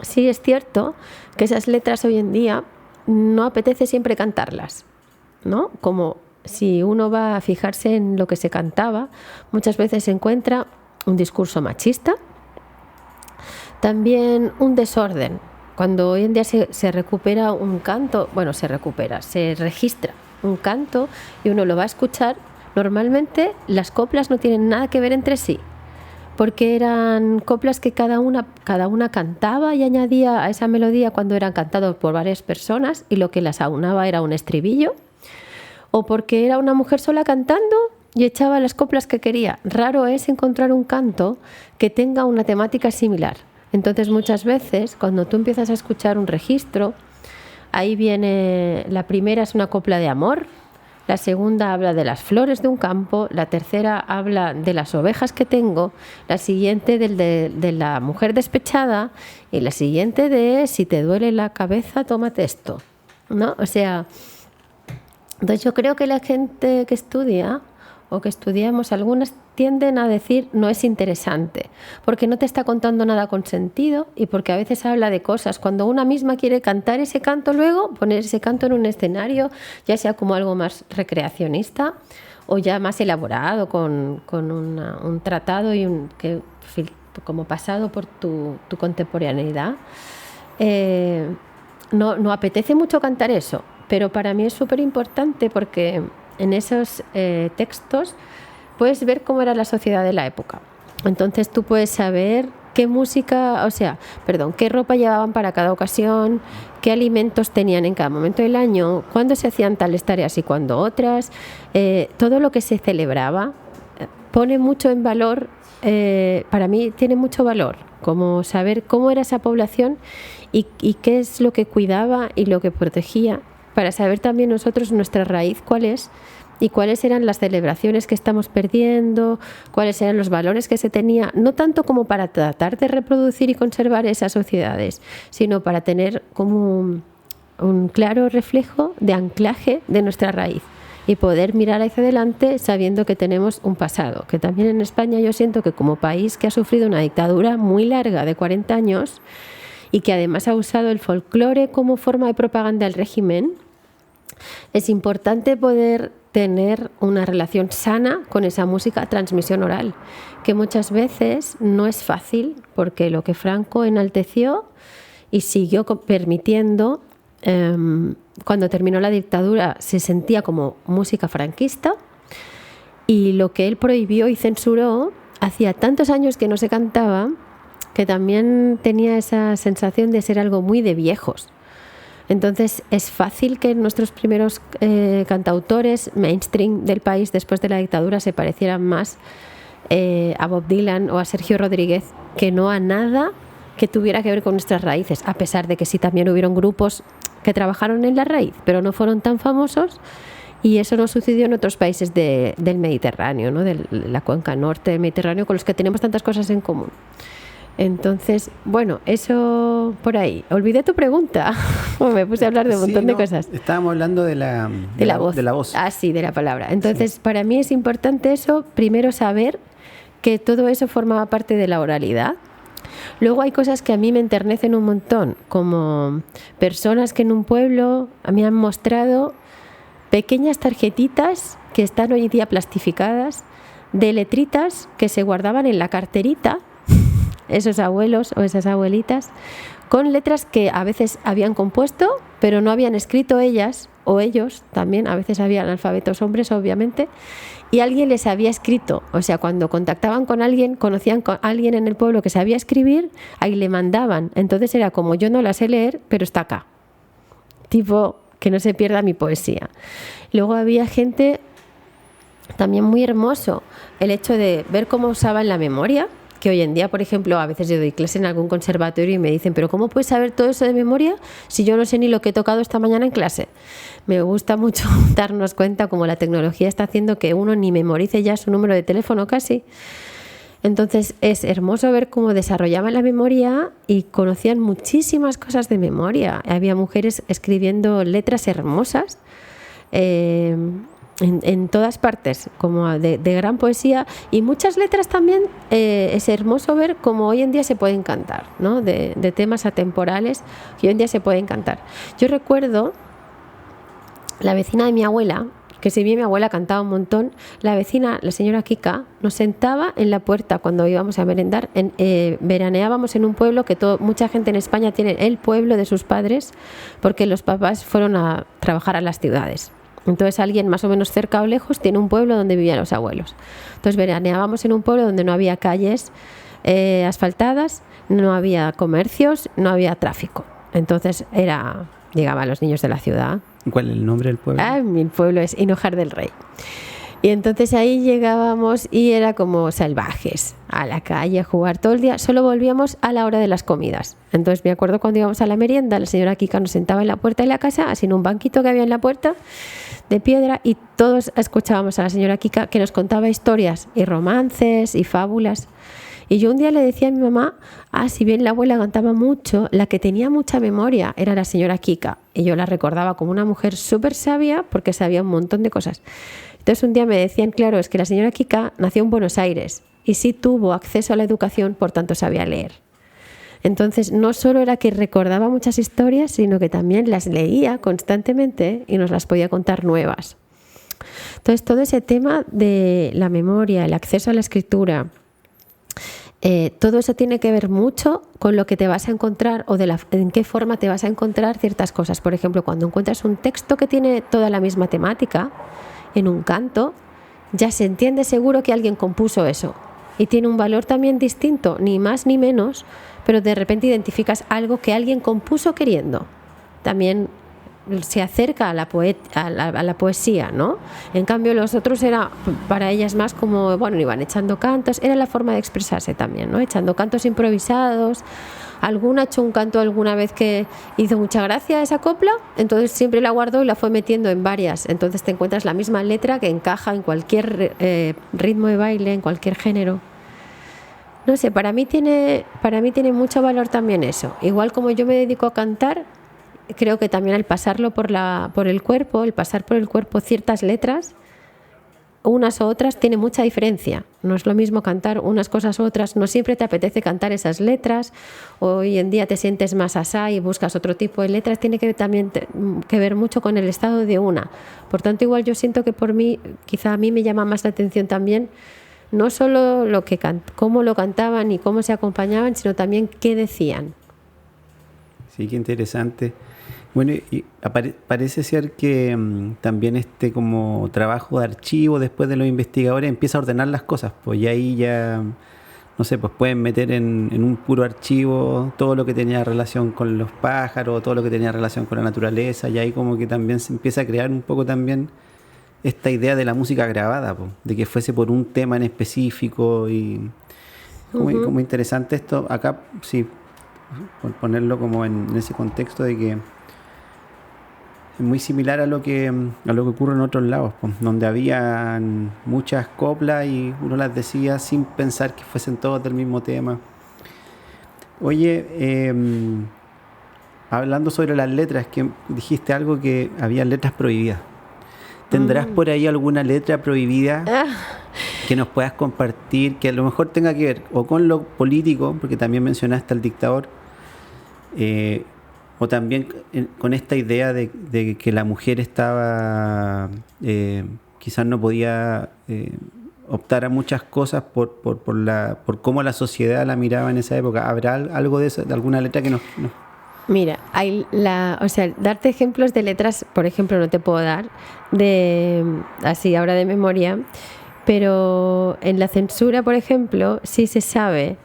Sí es cierto que esas letras hoy en día no apetece siempre cantarlas, ¿no? Como si uno va a fijarse en lo que se cantaba, muchas veces se encuentra un discurso machista, también un desorden. Cuando hoy en día se recupera un canto, se registra un canto y uno lo va a escuchar, normalmente las coplas no tienen nada que ver entre sí, porque eran coplas que cada una cantaba y añadía a esa melodía cuando eran cantados por varias personas y lo que las aunaba era un estribillo, o porque era una mujer sola cantando y echaba las coplas que quería. Raro es encontrar un canto que tenga una temática similar. Entonces, muchas veces, cuando tú empiezas a escuchar un registro, ahí viene, la primera es una copla de amor, la segunda habla de las flores de un campo, la tercera habla de las ovejas que tengo, la siguiente de la mujer despechada y la siguiente de si te duele la cabeza, tómate esto, ¿no? O sea, entonces yo creo que la gente que estudia o que estudiamos, algunas tienden a decir no es interesante, porque no te está contando nada con sentido y porque a veces habla de cosas. Cuando una misma quiere cantar ese canto luego, poner ese canto en un escenario, ya sea como algo más recreacionista o ya más elaborado, con un tratado y como pasado por tu contemporaneidad, no apetece mucho cantar eso, pero para mí es súper importante porque en esos textos puedes ver cómo era la sociedad de la época. Entonces tú puedes saber qué qué ropa llevaban para cada ocasión, qué alimentos tenían en cada momento del año, cuándo se hacían tales tareas y cuándo otras. Todo lo que se celebraba pone mucho en valor, para mí tiene mucho valor, como saber cómo era esa población y qué es lo que cuidaba y lo que protegía, para saber también nosotros nuestra raíz cuál es y cuáles eran las celebraciones que estamos perdiendo, cuáles eran los valores que se tenía, no tanto como para tratar de reproducir y conservar esas sociedades, sino para tener como un claro reflejo de anclaje de nuestra raíz. y poder mirar hacia adelante sabiendo que tenemos un pasado. Que también en España yo siento que como país que ha sufrido una dictadura muy larga de 40 años y que además ha usado el folclore como forma de propaganda del régimen, es importante poder tener una relación sana con esa música, transmisión oral, que muchas veces no es fácil, porque lo que Franco enalteció y siguió permitiendo, cuando terminó la dictadura se sentía como música franquista, y lo que él prohibió y censuró hacía tantos años que no se cantaba, que también tenía esa sensación de ser algo muy de viejos. Entonces es fácil que nuestros primeros cantautores mainstream del país después de la dictadura se parecieran más a Bob Dylan o a Sergio Rodríguez que no a nada que tuviera que ver con nuestras raíces, a pesar de que sí también hubieron grupos que trabajaron en la raíz, pero no fueron tan famosos, y eso no sucedió en otros países del Mediterráneo, ¿no? De la cuenca norte del Mediterráneo, con los que tenemos tantas cosas en común. Entonces, bueno, eso por ahí. Olvidé tu pregunta. Me puse a hablar de un montón de cosas. Estábamos hablando de la voz. De la voz. Ah, sí, de la palabra. Entonces, para mí es importante eso, primero saber que todo eso formaba parte de la oralidad. Luego hay cosas que a mí me enternecen un montón, como personas que en un pueblo a mí han mostrado pequeñas tarjetitas que están hoy en día plastificadas, de letritas que se guardaban en la carterita, esos abuelos o esas abuelitas, con letras que a veces habían compuesto, pero no habían escrito ellas o ellos también, a veces había analfabetos hombres, obviamente, y alguien les había escrito. O sea, cuando contactaban con alguien, conocían a alguien en el pueblo que sabía escribir, ahí le mandaban. Entonces era como, yo no la sé leer, pero está acá. Tipo, que no se pierda mi poesía. Luego había gente, también muy hermoso, el hecho de ver cómo usaban la memoria, que hoy en día, por ejemplo, a veces yo doy clase en algún conservatorio y me dicen, pero ¿cómo puedes saber todo eso de memoria si yo no sé ni lo que he tocado esta mañana en clase? Me gusta mucho darnos cuenta cómo la tecnología está haciendo que uno ni memorice ya su número de teléfono casi. Entonces es hermoso ver cómo desarrollaban la memoria y conocían muchísimas cosas de memoria. Había mujeres escribiendo letras hermosas, en todas partes, como de gran poesía, y muchas letras también. Es hermoso ver cómo hoy en día se pueden cantar, ¿no? De temas atemporales que hoy en día se pueden cantar. Yo recuerdo la vecina de mi abuela, que si bien mi abuela cantaba un montón, la vecina, la señora Kika, nos sentaba en la puerta cuando íbamos a merendar. Veraneábamos en un pueblo que mucha gente en España tiene el pueblo de sus padres, porque los papás fueron a trabajar a las ciudades. Entonces alguien más o menos cerca o lejos tiene un pueblo donde vivían los abuelos. Entonces veraneábamos en un pueblo donde no había calles asfaltadas, no había comercios, no había tráfico. Entonces llegaban los niños de la ciudad. ¿Cuál es el nombre del pueblo? Mi pueblo es Hinojar del Rey. Y entonces ahí llegábamos y era como salvajes, a la calle a jugar todo el día. Solo volvíamos a la hora de las comidas. Entonces me acuerdo cuando íbamos a la merienda, la señora Kika nos sentaba en la puerta de la casa, así en un banquito que había en la puerta de piedra, y todos escuchábamos a la señora Kika que nos contaba historias y romances y fábulas. Y yo un día le decía a mi mamá, si bien la abuela cantaba mucho, la que tenía mucha memoria era la señora Kika. Y yo la recordaba como una mujer súper sabia porque sabía un montón de cosas. Entonces un día me decían, claro, es que la señora Kika nació en Buenos Aires y sí tuvo acceso a la educación, por tanto sabía leer. Entonces no solo era que recordaba muchas historias, sino que también las leía constantemente y nos las podía contar nuevas. Entonces todo ese tema de la memoria, el acceso a la escritura, todo eso tiene que ver mucho con lo que te vas a encontrar o en qué forma te vas a encontrar ciertas cosas. Por ejemplo, cuando encuentras un texto que tiene toda la misma temática en un canto, ya se entiende seguro que alguien compuso eso y tiene un valor también distinto, ni más ni menos, pero de repente identificas algo que alguien compuso queriendo. También se acerca a la poesía, ¿no? En cambio los otros era para ellas más como, bueno, iban echando cantos, era la forma de expresarse también, ¿no? Echando cantos improvisados. Alguna ha hecho un canto alguna vez que hizo mucha gracia esa copla, entonces siempre la guardó y la fue metiendo en varias. Entonces te encuentras la misma letra que encaja en cualquier ritmo de baile, en cualquier género. No sé, para mí tiene mucho valor también eso. Igual como yo me dedico a cantar, creo que también al pasarlo por el cuerpo, el pasar por el cuerpo ciertas letras, unas u otras, tiene mucha diferencia. No es lo mismo cantar unas cosas u otras. No siempre te apetece cantar esas letras. Hoy en día te sientes más asá y buscas otro tipo de letras. Tiene que también que ver mucho con el estado de una. Por tanto, igual yo siento que por mí, quizá a mí me llama más la atención también, no solo cómo lo cantaban y cómo se acompañaban, sino también qué decían. Sí, qué interesante. Bueno, y parece ser que también este como trabajo de archivo después de los investigadores empieza a ordenar las cosas, pues y ahí ya, no sé, pues pueden meter en un puro archivo todo lo que tenía relación con los pájaros, todo lo que tenía relación con la naturaleza, y ahí como que también se empieza a crear un poco también esta idea de la música grabada, pues, de que fuese por un tema en específico y como interesante esto, acá sí, por ponerlo como en ese contexto de que es muy similar a lo que ocurre en otros lados, pues, donde había muchas coplas y uno las decía sin pensar que fuesen todos del mismo tema. Oye, hablando sobre las letras, que dijiste algo que había letras prohibidas. ¿Tendrás por ahí alguna letra prohibida que nos puedas compartir, que a lo mejor tenga que ver o con lo político, porque también mencionaste al dictador, o también con esta idea de que la mujer estaba, quizás no podía optar a muchas cosas por cómo la sociedad la miraba en esa época? ¿Habrá algo de eso, de alguna letra que nos... Mira, darte ejemplos de letras, por ejemplo, no te puedo dar, así ahora de memoria, pero en la censura, por ejemplo, sí se sabe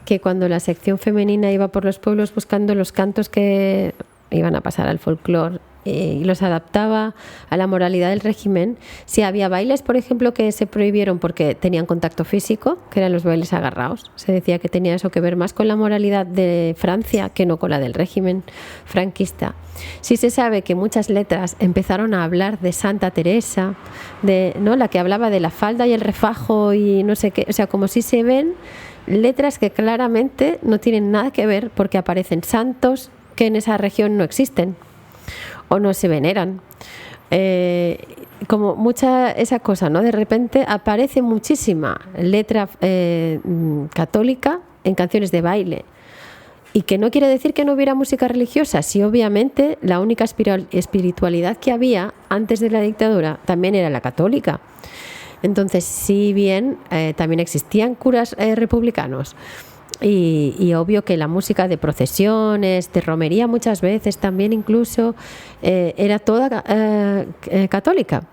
que cuando la sección femenina iba por los pueblos buscando los cantos que iban a pasar al folclore y los adaptaba a la moralidad del régimen, si había bailes, por ejemplo, que se prohibieron porque tenían contacto físico, que eran los bailes agarrados, se decía que tenía eso que ver más con la moralidad de Francia que no con la del régimen franquista. Sí se sabe que muchas letras empezaron a hablar de Santa Teresa, ¿no? La que hablaba de la falda y el refajo y no sé qué, o sea, como si se ven letras que claramente no tienen nada que ver porque aparecen santos que en esa región no existen o no se veneran. Como mucha esa cosa, ¿no? De repente aparece muchísima letra católica en canciones de baile. Y que no quiere decir que no hubiera música religiosa. Sí, obviamente, la única espiritualidad que había antes de la dictadura también era la católica. Entonces, si bien también existían curas republicanos, y obvio que la música de procesiones, de romería muchas veces también incluso era toda católica,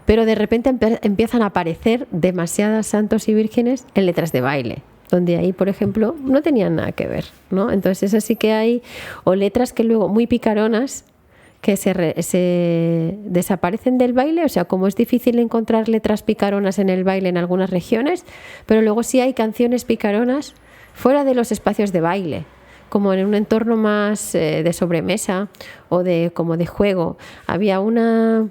pero de repente empiezan a aparecer demasiadas santos y vírgenes en letras de baile, donde ahí, por ejemplo, no tenían nada que ver, ¿no? Entonces eso sí que hay, o letras que luego muy picaronas que se desaparecen del baile, o sea, como es difícil encontrar letras picaronas en el baile en algunas regiones, pero luego sí hay canciones picaronas fuera de los espacios de baile, como en un entorno más de sobremesa o como de juego. Había una...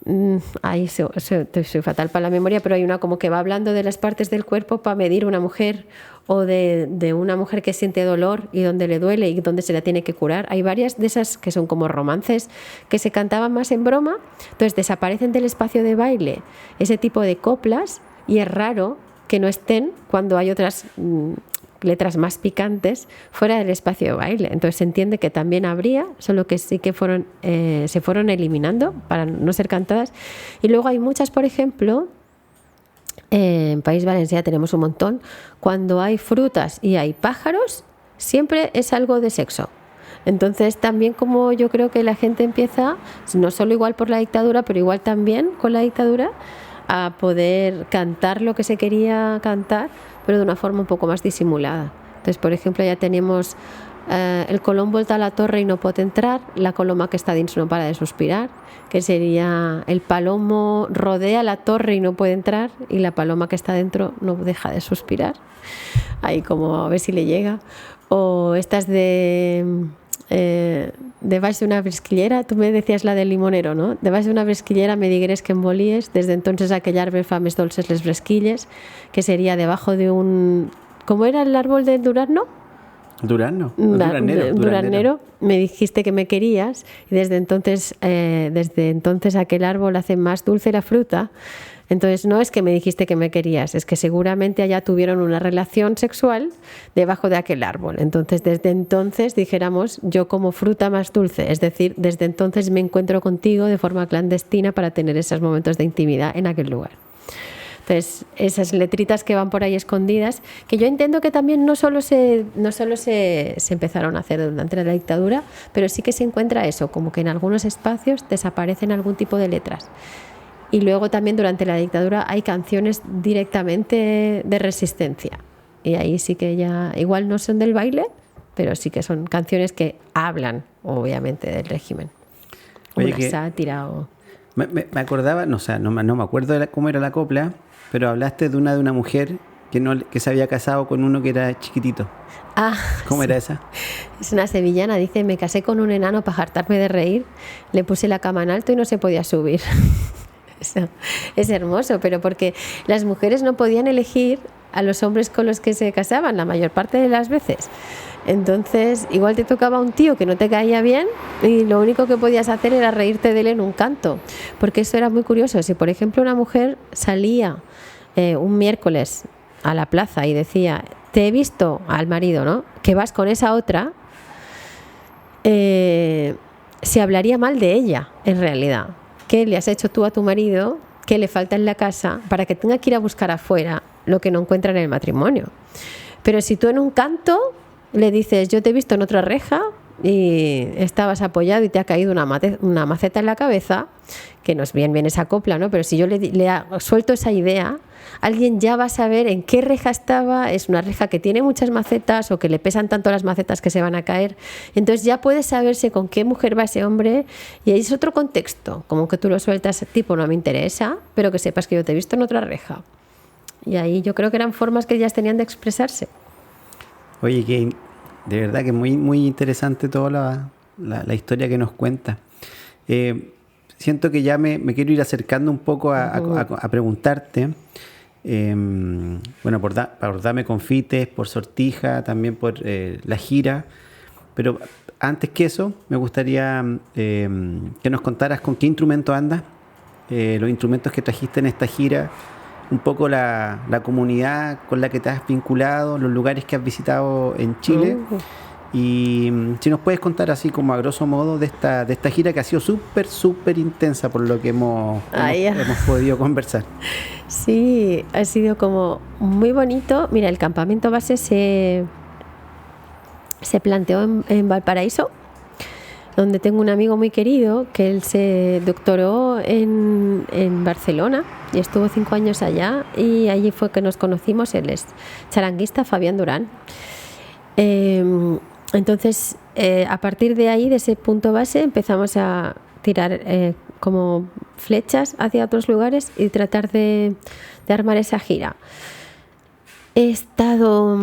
soy fatal para la memoria, pero hay una como que va hablando de las partes del cuerpo para medir una mujer, o de una mujer que siente dolor y donde le duele y donde se la tiene que curar. Hay varias de esas que son como romances que se cantaban más en broma, entonces desaparecen del espacio de baile ese tipo de coplas y es raro que no estén cuando hay otras letras más picantes fuera del espacio de baile. Entonces se entiende que también habría, solo que sí que se fueron eliminando para no ser cantadas. Y luego hay muchas, por ejemplo, en País Valencià tenemos un montón, cuando hay frutas y hay pájaros, siempre es algo de sexo. Entonces también, como yo creo que la gente empieza, no solo igual por la dictadura, pero igual también con la dictadura, a poder cantar lo que se quería cantar, pero de una forma un poco más disimulada. Entonces, por ejemplo, ya tenemos el colom volta a la torre y no pot entrar, la coloma que está dentro no para de suspirar, que sería el palomo rodea la torre y no puede entrar, y la paloma que está dentro no deja de suspirar. Ahí como a ver si le llega. O estas debaix d'una bresquillera, tú me decías la del limonero, ¿no? Debaix d'una bresquillera me digueres que embolies, desde entonces aquell arbre fa més dolces les bresquilles, que sería debajo de un... ¿Cómo era el árbol del durazno? Durazno, duranero. Me dijiste que me querías y desde entonces aquel árbol hace más dulce la fruta. Entonces no es que me dijiste que me querías, es que seguramente allá tuvieron una relación sexual debajo de aquel árbol. Entonces desde entonces dijéramos yo como fruta más dulce, es decir, desde entonces me encuentro contigo de forma clandestina para tener esos momentos de intimidad en aquel lugar. Entonces, esas letritas que van por ahí escondidas, que yo entiendo que también no solo se empezaron a hacer durante la dictadura, pero sí que se encuentra eso, como que en algunos espacios desaparecen algún tipo de letras. Y luego también durante la dictadura hay canciones directamente de resistencia. Y ahí sí que ya, igual no son del baile, pero sí que son canciones que hablan, obviamente, del régimen. Oye, una sátira o... Me acordaba, no me acuerdo cómo era la copla, pero hablaste de una mujer que se había casado con uno que era chiquitito. ¿Cómo era esa? Es una sevillana, dice, me casé con un enano para hartarme de reír, le puse la cama en alto y no se podía subir. Es hermoso, pero porque las mujeres no podían elegir a los hombres con los que se casaban la mayor parte de las veces. Entonces, igual te tocaba un tío que no te caía bien y lo único que podías hacer era reírte de él en un canto, porque eso era muy curioso. Si, por ejemplo, una mujer salía un miércoles a la plaza y decía, te he visto al marido, ¿no?, que vas con esa otra, se hablaría mal de ella, en realidad. ¿Qué le has hecho tú a tu marido? ¿Qué le falta en la casa para que tenga que ir a buscar afuera lo que no encuentra en el matrimonio? Pero si tú en un canto le dices, yo te he visto en otra reja y estabas apoyado y te ha caído una maceta en la cabeza, que no es bien esa copla, ¿no? Pero si yo le suelto esa idea, alguien ya va a saber en qué reja estaba, es una reja que tiene muchas macetas o que le pesan tanto las macetas que se van a caer. Entonces ya puede saberse con qué mujer va ese hombre y ahí es otro contexto, como que tú lo sueltas, tipo, no me interesa, pero que sepas que yo te he visto en otra reja. Y ahí yo creo que eran formas que ellas tenían de expresarse. Oye, que de verdad que muy, muy interesante toda la historia que nos cuenta. Siento que ya me quiero ir acercando un poco a preguntarte, bueno, por Dame Confites, por Sortija, también por la gira, pero antes que eso, me gustaría que nos contaras con qué instrumento andas, los instrumentos que trajiste en esta gira, un poco la comunidad con la que te has vinculado, los lugares que has visitado en Chile. Y si nos puedes contar así como a grosso modo de esta gira que ha sido súper intensa por lo que hemos podido conversar. Sí, ha sido como muy bonito. Mira, el campamento base se planteó en Valparaíso, donde tengo un amigo muy querido que él se doctoró en Barcelona y estuvo 5 años allá, y allí fue que nos conocimos. Él es charanguista, Fabián Durán. Entonces, a partir de ahí, de ese punto base, empezamos a tirar como flechas hacia otros lugares y tratar de armar esa gira. He estado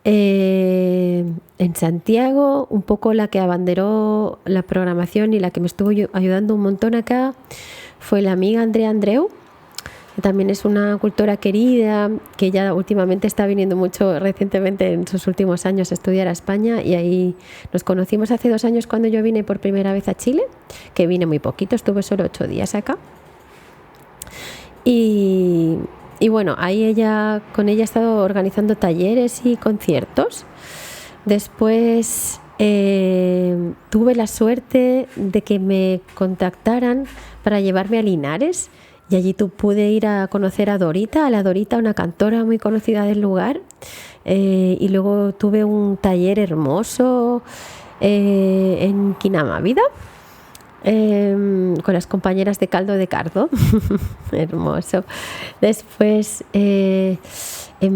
en Santiago, un poco la que abanderó la programación y la que me estuvo ayudando un montón acá fue la amiga Andrea Andreu, que también es una cultora querida, que ya últimamente está viniendo mucho, recientemente en sus últimos años, a estudiar a España, y ahí nos conocimos hace 2 años cuando yo vine por primera vez a Chile, que vine muy poquito, estuve solo 8 días acá. Y bueno, ahí con ella he estado organizando talleres y conciertos. Después tuve la suerte de que me contactaran para llevarme a Linares, y allí pude ir a conocer a la Dorita, una cantora muy conocida del lugar, y luego tuve un taller hermoso en Quinamávida, con las compañeras de Caldo de Cardo. Hermoso. Después en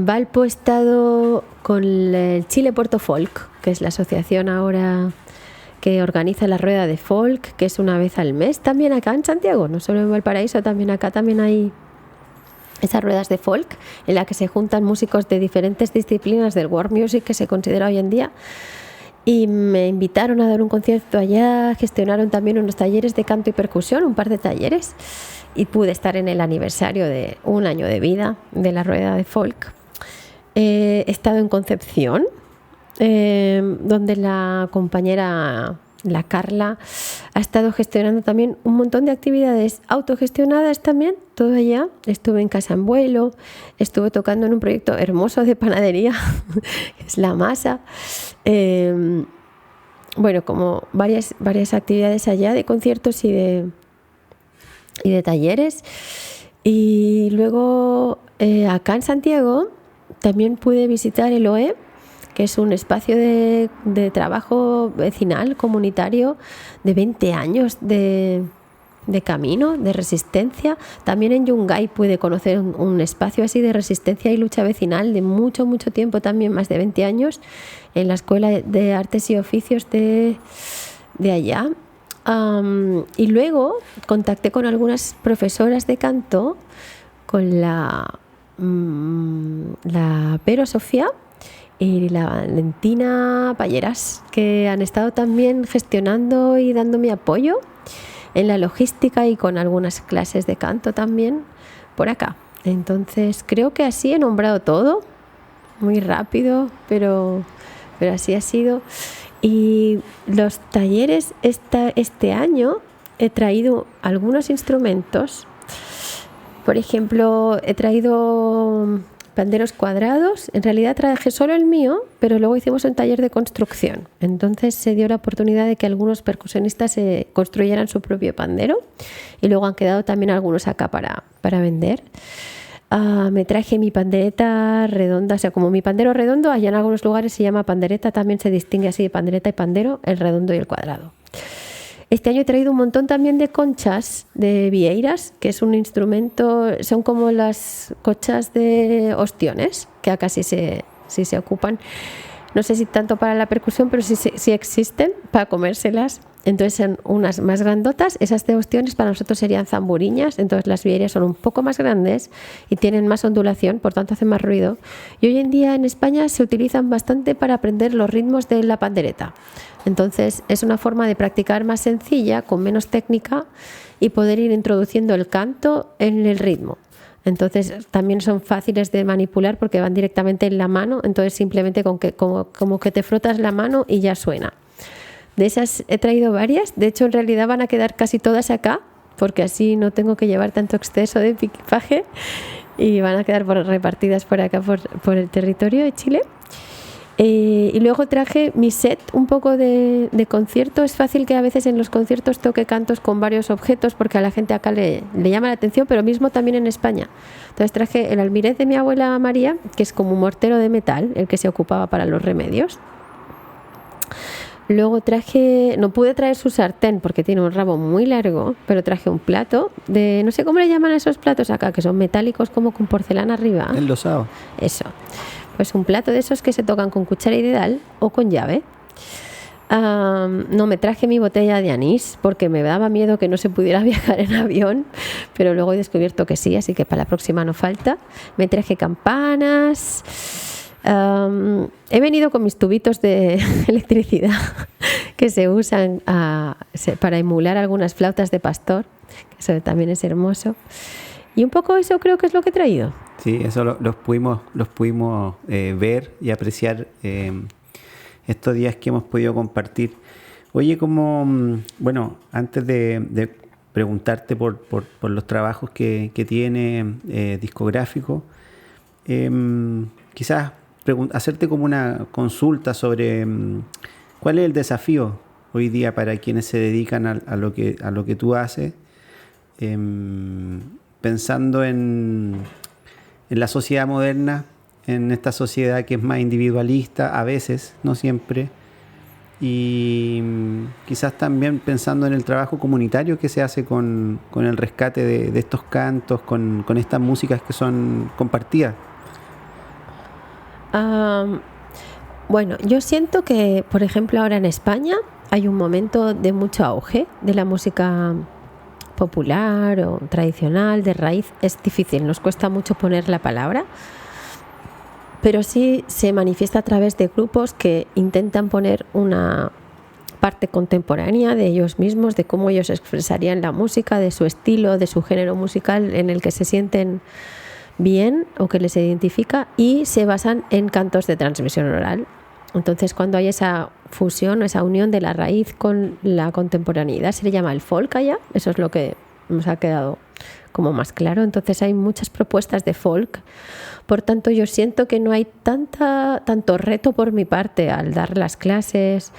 Valpo he estado con el Chile Puerto Folk, que es la asociación ahora que organiza la rueda de folk, que es una vez al mes, también acá en Santiago, no solo en Valparaíso, también acá también hay esas ruedas de folk en las que se juntan músicos de diferentes disciplinas del world music que se considera hoy en día. Y me invitaron a dar un concierto allá, gestionaron también unos talleres de canto y percusión, un par de talleres, y pude estar en el aniversario de 1 año de vida de la rueda de folk. He estado en Concepción, donde la compañera, la Carla, ha estado gestionando también un montón de actividades autogestionadas también, todo allá. Estuve en Casa en Vuelo, estuve tocando en un proyecto hermoso de panadería, que es La Masa. Bueno, como varias actividades allá de conciertos y de talleres. Y luego acá en Santiago también pude visitar el OE, que es un espacio de trabajo vecinal, comunitario, de 20 años de camino, de resistencia. También en Yungay pude conocer un espacio así de resistencia y lucha vecinal de mucho, mucho tiempo, también más de 20 años, en la Escuela de Artes y Oficios de allá. Y luego contacté con algunas profesoras de canto, con la Pero Sofía y la Valentina Palleras, que han estado también gestionando y dándome apoyo en la logística y con algunas clases de canto también por acá. Entonces creo que así he nombrado todo, muy rápido, pero así ha sido. Y los talleres este año he traído algunos instrumentos. Por ejemplo, he traído panderos cuadrados. En realidad traje solo el mío, pero luego hicimos un taller de construcción. Entonces se dio la oportunidad de que algunos percusionistas construyeran su propio pandero, y luego han quedado también algunos acá para vender. Me traje mi pandereta redonda, o sea, como mi pandero redondo, allá en algunos lugares se llama pandereta, también se distingue así de pandereta y pandero, el redondo y el cuadrado. Este año he traído un montón también de conchas de vieiras, que es un instrumento, son como las conchas de ostiones, que acá sí se ocupan. No sé si tanto para la percusión, pero sí existen para comérselas. Entonces son unas más grandotas, esas de ostiones para nosotros serían zamburiñas, entonces las vieiras son un poco más grandes y tienen más ondulación, por tanto hacen más ruido. Y hoy en día en España se utilizan bastante para aprender los ritmos de la pandereta. Entonces es una forma de practicar más sencilla, con menos técnica, y poder ir introduciendo el canto en el ritmo. Entonces también son fáciles de manipular porque van directamente en la mano, entonces simplemente como que te frotas la mano y ya suena. De esas he traído varias, de hecho en realidad van a quedar casi todas acá, porque así no tengo que llevar tanto exceso de equipaje, y van a quedar repartidas por acá, por el territorio de Chile. Y luego traje mi set un poco de concierto. Es fácil que a veces en los conciertos toque cantos con varios objetos porque a la gente acá le llama la atención, pero mismo también en España. Entonces traje el almirez de mi abuela María, que es como un mortero de metal, el que se ocupaba para los remedios. Luego no pude traer su sartén porque tiene un rabo muy largo, pero traje un plato de, no sé cómo le llaman a esos platos acá, que son metálicos como con porcelana arriba. Enlosado. Eso. Pues un plato de esos que se tocan con cuchara y dedal o con llave. No me traje mi botella de anís porque me daba miedo que no se pudiera viajar en avión, pero luego he descubierto que sí, así que para la próxima no falta. Me traje campanas. He venido con mis tubitos de electricidad que se usan para emular algunas flautas de pastor, que eso también es hermoso. Y un poco eso creo que es lo que he traído. Sí, eso los pudimos ver y apreciar estos días que hemos podido compartir. Oye, bueno, antes de preguntarte por los trabajos que tiene discográfico, quizás hacerte como una consulta sobre cuál es el desafío hoy día para quienes se dedican a lo que tú haces, pensando en la sociedad moderna, en esta sociedad que es más individualista, a veces, no siempre, y quizás también pensando en el trabajo comunitario que se hace con el rescate de estos cantos, con estas músicas que son compartidas. Bueno, yo siento que, por ejemplo, ahora en España hay un momento de mucho auge de la música popular o tradicional, de raíz. Es difícil, nos cuesta mucho poner la palabra, pero sí se manifiesta a través de grupos que intentan poner una parte contemporánea de ellos mismos, de cómo ellos expresarían la música, de su estilo, de su género musical en el que se sienten bien o que les identifica, y se basan en cantos de transmisión oral. Entonces, cuando hay esa fusión, esa unión de la raíz con la contemporaneidad, se le llama el folk allá. Eso es lo que nos ha quedado como más claro. Entonces, hay muchas propuestas de folk. Por tanto, yo siento que no hay tanto reto por mi parte al dar las clases,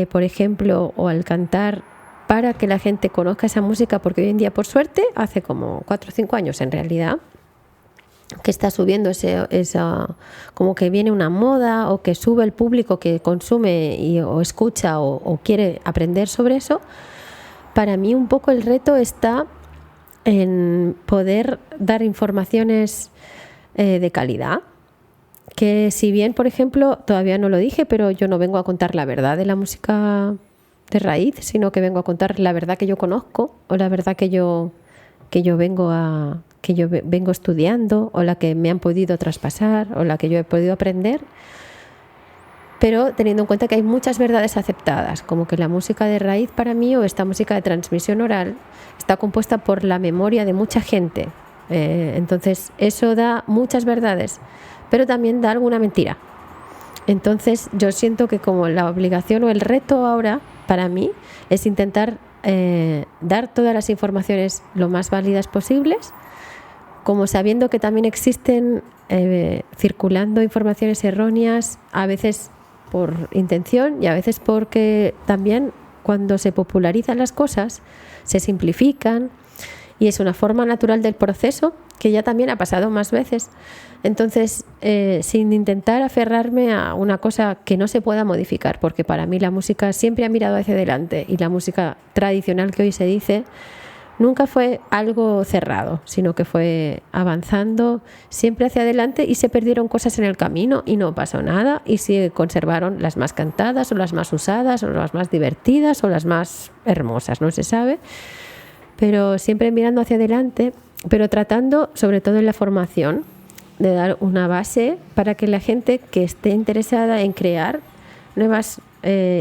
por ejemplo, o al cantar, para que la gente conozca esa música, porque hoy en día, por suerte, hace como 4 o 5 años en realidad, que está subiendo esa, como que viene una moda, o que sube el público que consume o escucha o quiere aprender sobre eso. Para mí un poco el reto está en poder dar informaciones de calidad, que si bien, por ejemplo, todavía no lo dije, pero yo no vengo a contar la verdad de la música de raíz, sino que vengo a contar la verdad que yo conozco, o la verdad que yo vengo estudiando, o la que me han podido traspasar, o la que yo he podido aprender, pero teniendo en cuenta que hay muchas verdades aceptadas, como que la música de raíz para mí, o esta música de transmisión oral, está compuesta por la memoria de mucha gente. Entonces eso da muchas verdades, pero también da alguna mentira. Entonces yo siento que como la obligación o el reto ahora para mí es intentar dar todas las informaciones lo más válidas posibles, como sabiendo que también existen circulando informaciones erróneas, a veces por intención y a veces porque también cuando se popularizan las cosas se simplifican, y es una forma natural del proceso que ya también ha pasado más veces. Entonces, sin intentar aferrarme a una cosa que no se pueda modificar, porque para mí la música siempre ha mirado hacia adelante, y la música tradicional que hoy se dice nunca fue algo cerrado, sino que fue avanzando siempre hacia adelante, y se perdieron cosas en el camino y no pasó nada, y se conservaron las más cantadas o las más usadas o las más divertidas o las más hermosas, no se sabe, pero siempre mirando hacia adelante, pero tratando, sobre todo en la formación, de dar una base para que la gente que esté interesada en crear nuevas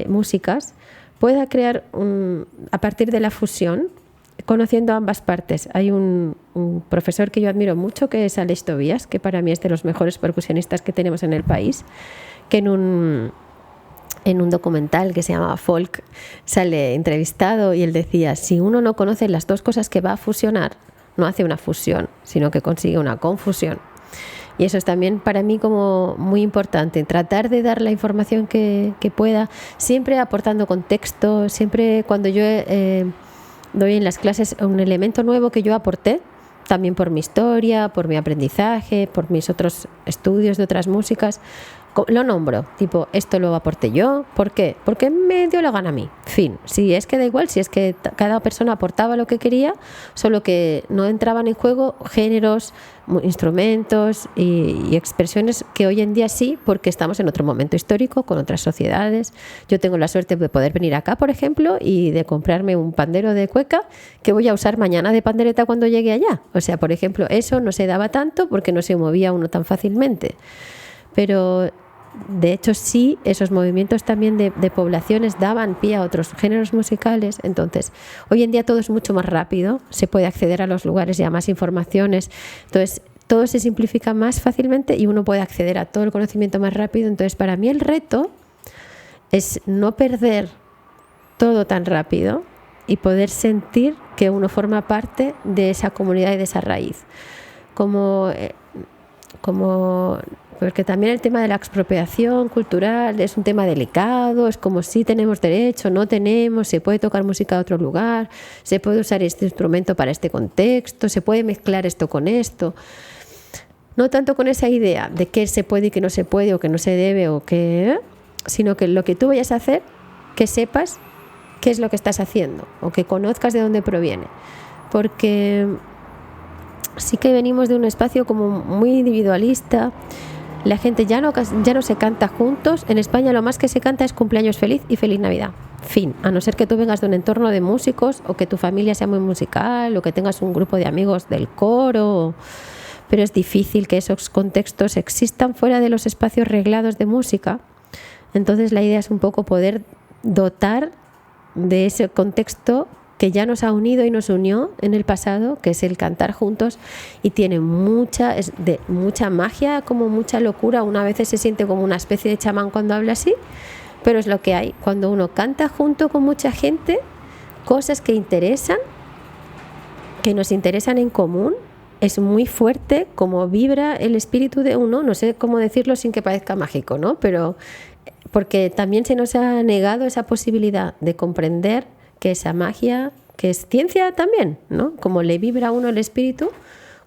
músicas pueda crear a partir de la fusión, conociendo ambas partes. Hay un profesor que yo admiro mucho, que es Aleix Tobias, que para mí es de los mejores percusionistas que tenemos en el país, que en un documental que se llama Folk sale entrevistado, y él decía: si uno no conoce las dos cosas que va a fusionar, no hace una fusión, sino que consigue una confusión. Y eso es también para mí como muy importante, tratar de dar la información que pueda, siempre aportando contexto, siempre cuando yo doy en las clases un elemento nuevo que yo aporté, también por mi historia, por mi aprendizaje, por mis otros estudios de otras músicas, lo nombro, tipo, esto lo aporté yo. ¿Por qué? Porque me dio la gana a mí. Fin. Si es que da igual, si es que cada persona aportaba lo que quería, solo que no entraban en juego géneros, instrumentos y expresiones que hoy en día sí, porque estamos en otro momento histórico, con otras sociedades. Yo tengo la suerte de poder venir acá, por ejemplo, y de comprarme un pandero de cueca que voy a usar mañana de pandereta cuando llegue allá. O sea, por ejemplo, eso no se daba tanto porque no se movía uno tan fácilmente. Pero de hecho sí, esos movimientos también de poblaciones daban pie a otros géneros musicales. Entonces hoy en día todo es mucho más rápido, se puede acceder a los lugares y a más informaciones, entonces todo se simplifica más fácilmente y uno puede acceder a todo el conocimiento más rápido. Entonces para mí el reto es no perder todo tan rápido y poder sentir que uno forma parte de esa comunidad y de esa raíz, porque también el tema de la expropiación cultural es un tema delicado, es como si tenemos derecho, no tenemos, se puede tocar música de otro lugar, se puede usar este instrumento para este contexto, se puede mezclar esto con esto. No tanto con esa idea de qué se puede y qué no se puede, o que no se debe, sino que lo que tú vayas a hacer, que sepas qué es lo que estás haciendo, o que conozcas de dónde proviene. Porque sí que venimos de un espacio como muy individualista. La gente ya no se canta juntos. En España lo más que se canta es cumpleaños feliz y feliz Navidad. Fin. A no ser que tú vengas de un entorno de músicos, o que tu familia sea muy musical, o que tengas un grupo de amigos del coro. Pero es difícil que esos contextos existan fuera de los espacios reglados de música. Entonces la idea es un poco poder dotar de ese contexto que ya nos ha unido y nos unió en el pasado, que es el cantar juntos, y tiene mucha magia, como mucha locura. Una vez se siente como una especie de chamán cuando habla así, pero es lo que hay. Cuando uno canta junto con mucha gente, cosas que nos interesan en común, es muy fuerte como vibra el espíritu de uno. No sé cómo decirlo sin que parezca mágico, ¿no? Pero porque también se nos ha negado esa posibilidad de comprender que esa magia, que es ciencia también, ¿no? Como le vibra a uno el espíritu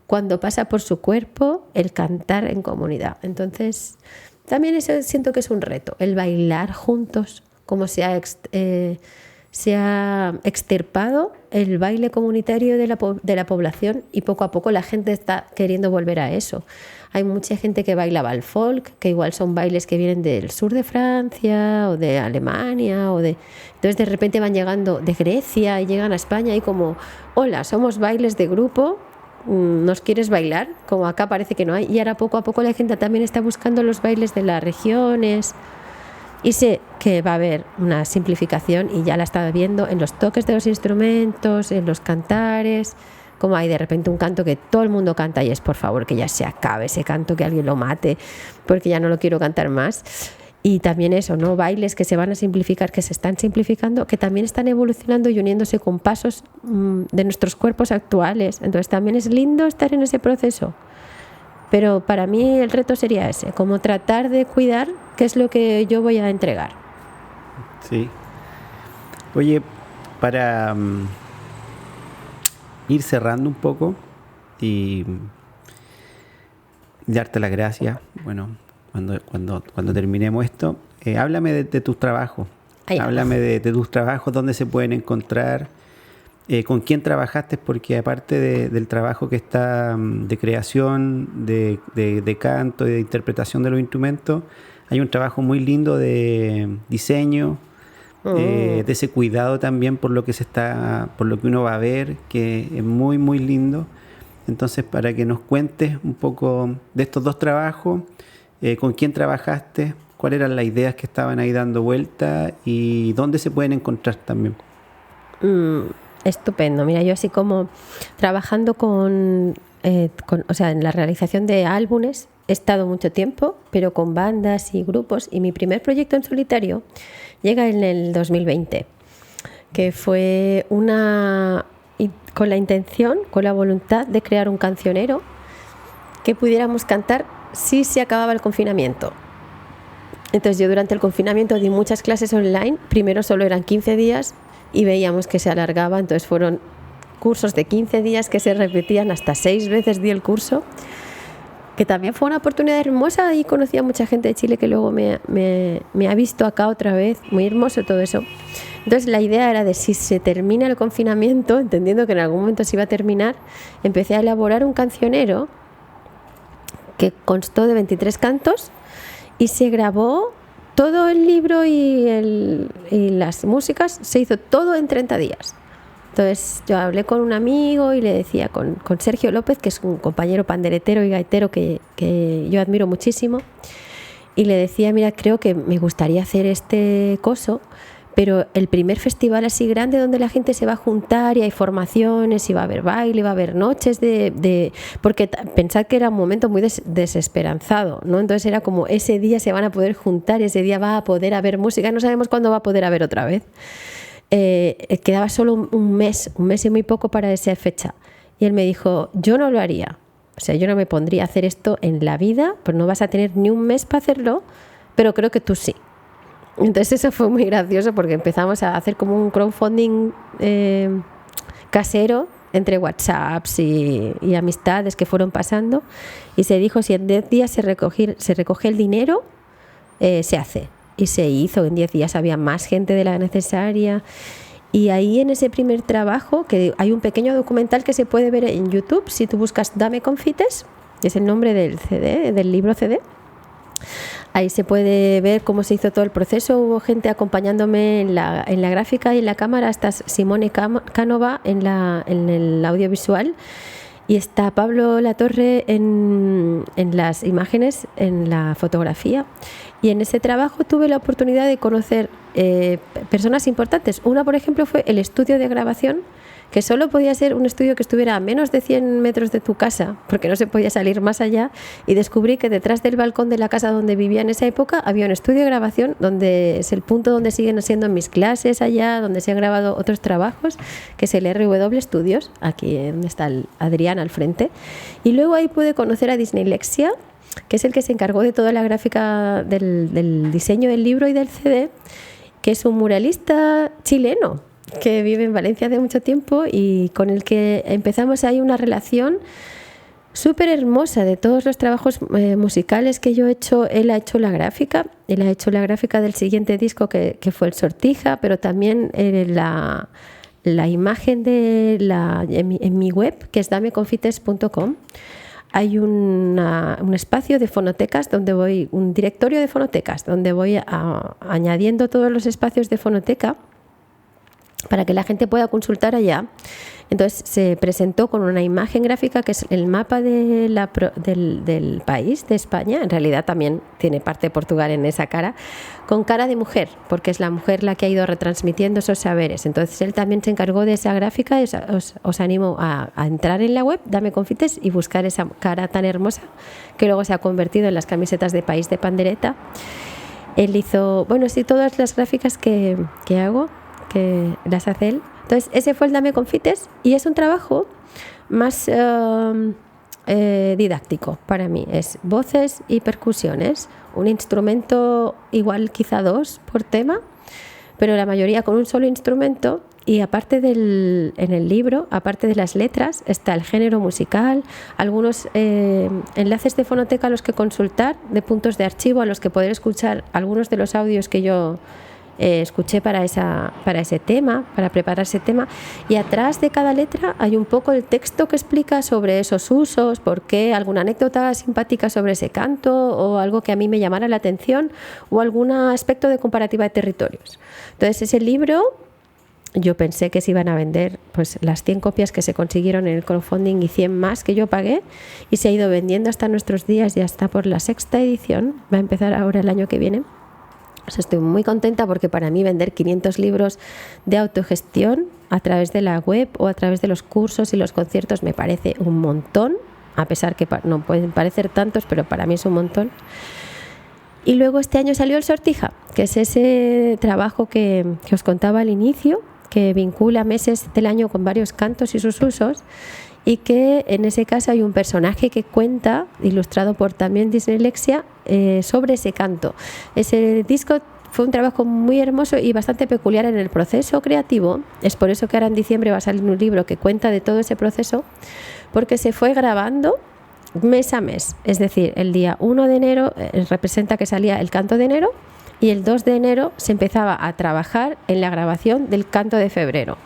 cuando pasa por su cuerpo el cantar en comunidad. Entonces, también eso siento que es un reto, el bailar juntos, como se ha extirpado el baile comunitario de la población, y poco a poco la gente está queriendo volver a eso. Hay mucha gente que bailaba el folk, que igual son bailes que vienen del sur de Francia o de Alemania, entonces de repente van llegando de Grecia y llegan a España y como, hola, somos bailes de grupo, ¿nos quieres bailar? Como acá parece que no hay. Y ahora poco a poco la gente también está buscando los bailes de las regiones. Y sé que va a haber una simplificación, y ya la estaba viendo en los toques de los instrumentos, en los cantares, como hay de repente un canto que todo el mundo canta y es por favor que ya se acabe ese canto, que alguien lo mate, porque ya no lo quiero cantar más. Y también eso, ¿no? Bailes que se van a simplificar, que se están simplificando, que también están evolucionando y uniéndose con pasos de nuestros cuerpos actuales. Entonces también es lindo estar en ese proceso. Pero para mí el reto sería ese, como tratar de cuidar qué es lo que yo voy a entregar. Sí. Oye, para ir cerrando un poco y darte las gracias, bueno, cuando terminemos esto, háblame de tus trabajos. Háblame de tus trabajos, dónde se pueden encontrar. ¿Con quién trabajaste? Porque aparte del trabajo que está de creación, de canto y de interpretación de los instrumentos, hay un trabajo muy lindo de diseño, de ese cuidado también por lo que uno va a ver, que es muy, muy lindo. Entonces, para que nos cuentes un poco de estos dos trabajos, con quién trabajaste, cuáles eran las ideas que estaban ahí dando vuelta y dónde se pueden encontrar también. Estupendo. Mira, yo así como trabajando en la realización de álbumes he estado mucho tiempo, pero con bandas y grupos, y mi primer proyecto en solitario llega en el 2020, que fue con la intención, con la voluntad de crear un cancionero que pudiéramos cantar si se acababa el confinamiento. Entonces yo durante el confinamiento di muchas clases online, primero solo eran 15 días, y veíamos que se alargaba, entonces fueron cursos de 15 días que se repetían, hasta 6 veces di el curso, que también fue una oportunidad hermosa, y conocí a mucha gente de Chile que luego me ha visto acá otra vez, muy hermoso todo eso. Entonces la idea era de si se termina el confinamiento, entendiendo que en algún momento se iba a terminar, empecé a elaborar un cancionero que constó de 23 cantos y se grabó. Todo el libro y las músicas se hizo todo en 30 días. Entonces yo hablé con un amigo y le decía, con Sergio López, que es un compañero panderetero y gaitero que yo admiro muchísimo, y le decía, mira, creo que me gustaría hacer este coso, pero el primer festival así grande donde la gente se va a juntar y hay formaciones y va a haber baile, va a haber noches porque pensad que era un momento muy desesperanzado, ¿no? Entonces era como ese día se van a poder juntar y ese día va a poder haber música, no sabemos cuándo va a poder haber otra vez. Quedaba solo un mes y muy poco para esa fecha, y él me dijo, yo no lo haría, o sea, yo no me pondría a hacer esto en la vida, pues no vas a tener ni un mes para hacerlo, pero creo que tú sí. Entonces eso fue muy gracioso, porque empezamos a hacer como un crowdfunding casero entre WhatsApps y amistades que fueron pasando, y se dijo, si en 10 días se recoge el dinero, se hace. Y se hizo, en 10 días había más gente de la necesaria. Y ahí en ese primer trabajo, que hay un pequeño documental que se puede ver en YouTube, si tú buscas Dame Confites, que es el nombre del CD, del libro CD, ahí se puede ver cómo se hizo todo el proceso. Hubo gente acompañándome en la gráfica y en la cámara, hasta Simone Cánova en el audiovisual, Y está Pablo Latorre en las imágenes, en la fotografía. Y en ese trabajo tuve la oportunidad de conocer personas importantes. Una, por ejemplo, fue el estudio de grabación, que solo podía ser un estudio que estuviera a menos de 100 metros de tu casa, porque no se podía salir más allá, y descubrí que detrás del balcón de la casa donde vivía en esa época había un estudio de grabación, donde es el punto donde siguen siendo mis clases allá, donde se han grabado otros trabajos, que es el RW Studios, aquí donde está el Adrián al frente. Y luego ahí pude conocer a Disneylexia, que es el que se encargó de toda la gráfica del diseño del libro y del CD, que es un muralista chileno que vive en Valencia hace mucho tiempo y con el que empezamos ahí una relación súper hermosa. De todos los trabajos musicales que yo he hecho, él ha hecho la gráfica. Él ha hecho la gráfica del siguiente disco que fue el Sortija, pero también la imagen en mi web, que es dameconfites.com. Hay un espacio de fonotecas un directorio de fonotecas, donde voy añadiendo todos los espacios de fonoteca para que la gente pueda consultar allá. Entonces se presentó con una imagen gráfica que es el mapa del país, de España. En realidad también tiene parte de Portugal en esa cara, con cara de mujer, porque es la mujer la que ha ido retransmitiendo esos saberes. Entonces él también se encargó de esa gráfica y os animo a entrar en la web, Dame Confites, y buscar esa cara tan hermosa que luego se ha convertido en las camisetas de País de Pandereta. Él hizo, todas las gráficas que hago, que las hace él. Entonces ese fue el Dame Confites y es un trabajo más didáctico para mí. Es voces y percusiones, un instrumento, igual quizá 2 por tema, pero la mayoría con un solo instrumento. Y aparte en el libro, aparte de las letras, está el género musical, algunos enlaces de fonoteca a los que consultar, de puntos de archivo a los que poder escuchar algunos de los audios que yo escuché para ese tema, para preparar ese tema. Y atrás de cada letra hay un poco el texto que explica sobre esos usos, por qué, alguna anécdota simpática sobre ese canto o algo que a mí me llamara la atención o algún aspecto de comparativa de territorios. Entonces ese libro, yo pensé que se iban a vender pues las 100 copias que se consiguieron en el crowdfunding y 100 más que yo pagué, y se ha ido vendiendo hasta nuestros días, ya está por la 6ª edición, va a empezar ahora el año que viene. O sea, estoy muy contenta porque para mí vender 500 libros de autogestión a través de la web o a través de los cursos y los conciertos me parece un montón, a pesar que no pueden parecer tantos, pero para mí es un montón. Y luego este año salió el Sortija, que es ese trabajo que os contaba al inicio, que vincula meses del año con varios cantos y sus usos, y que en ese caso hay un personaje que cuenta, ilustrado por también Disneylexia, sobre ese canto. Ese disco fue un trabajo muy hermoso y bastante peculiar en el proceso creativo. Es por eso que ahora en diciembre va a salir un libro que cuenta de todo ese proceso, porque se fue grabando mes a mes. Es decir, el día 1 de enero representa que salía el canto de enero, y el 2 de enero se empezaba a trabajar en la grabación del canto de febrero,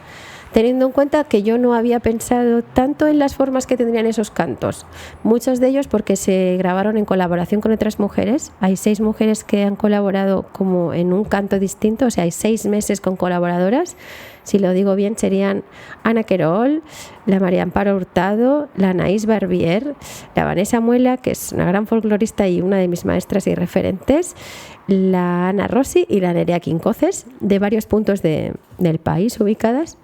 teniendo en cuenta que yo no había pensado tanto en las formas que tendrían esos cantos. Muchos de ellos porque se grabaron en colaboración con otras mujeres. Hay 6 mujeres que han colaborado como en un canto distinto, o sea, hay 6 meses con colaboradoras. Si lo digo bien, serían Ana Querol, la María Amparo Hurtado, la Anaís Barbier, la Vanessa Muela, que es una gran folclorista y una de mis maestras y referentes, la Ana Rossi y la Nerea Quincoces, de varios puntos del país ubicadas.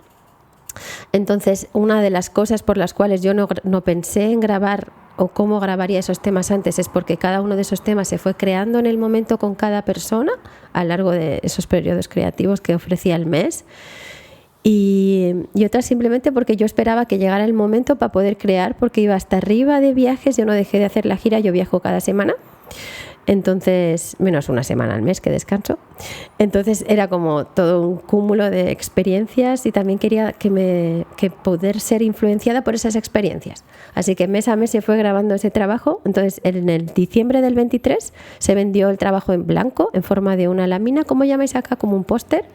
Entonces, una de las cosas por las cuales yo no pensé en grabar o cómo grabaría esos temas antes es porque cada uno de esos temas se fue creando en el momento con cada persona a lo largo de esos periodos creativos que ofrecía el mes. Y otras simplemente porque yo esperaba que llegara el momento para poder crear, porque iba hasta arriba de viajes. Yo no dejé de hacer la gira, yo viajo cada semana, entonces menos una semana al mes que descanso. Entonces era como todo un cúmulo de experiencias, y también quería que poder ser influenciada por esas experiencias. Así que mes a mes se fue grabando ese trabajo. Entonces en el diciembre del 23 se vendió el trabajo en blanco, en forma de una lámina, como llamáis acá, como un póster,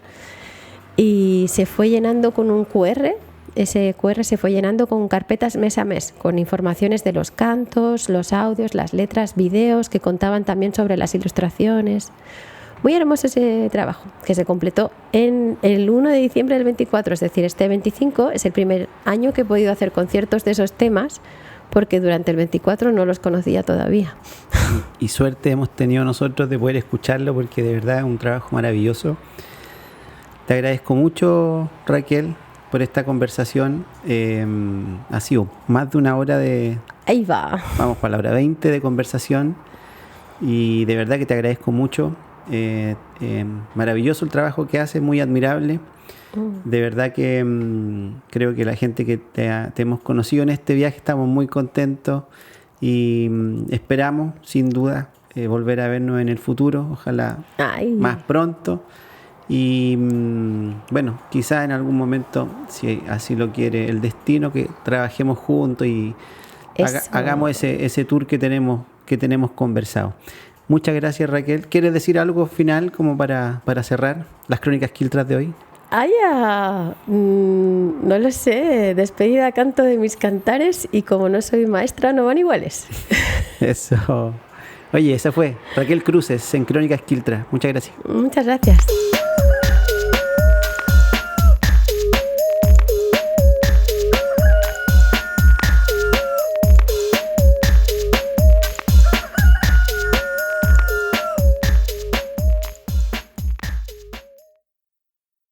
y se fue llenando con un QR. Ese QR se fue llenando con carpetas mes a mes, con informaciones de los cantos, los audios, las letras, vídeos que contaban también sobre las ilustraciones. Muy hermoso ese trabajo, que se completó en el 1 de diciembre del 24, es decir, este 25 es el primer año que he podido hacer conciertos de esos temas, porque durante el 24 no los conocía todavía. Y suerte hemos tenido nosotros de poder escucharlo, porque de verdad es un trabajo maravilloso. Te agradezco mucho, Raquel, por esta conversación. Ha sido más de una hora de... Ahí va. Vamos para la hora 20 de conversación. Y de verdad que te agradezco mucho. Maravilloso el trabajo que haces, muy admirable. De verdad que creo que la gente que te hemos conocido en este viaje estamos muy contentos y esperamos, sin duda, volver a vernos en el futuro, ojalá más pronto. Y bueno, quizás en algún momento, si así lo quiere el destino, que trabajemos juntos y hagamos ese tour que tenemos conversado. Muchas gracias, Raquel. ¿Quieres decir algo final como para cerrar las Crónicas Quiltras de hoy? No lo sé. Despedida a canto de mis cantares y como no soy maestra, no van iguales. Eso. Oye, esa fue Raquel Cruces en Crónicas Quiltras. Muchas gracias. Muchas gracias.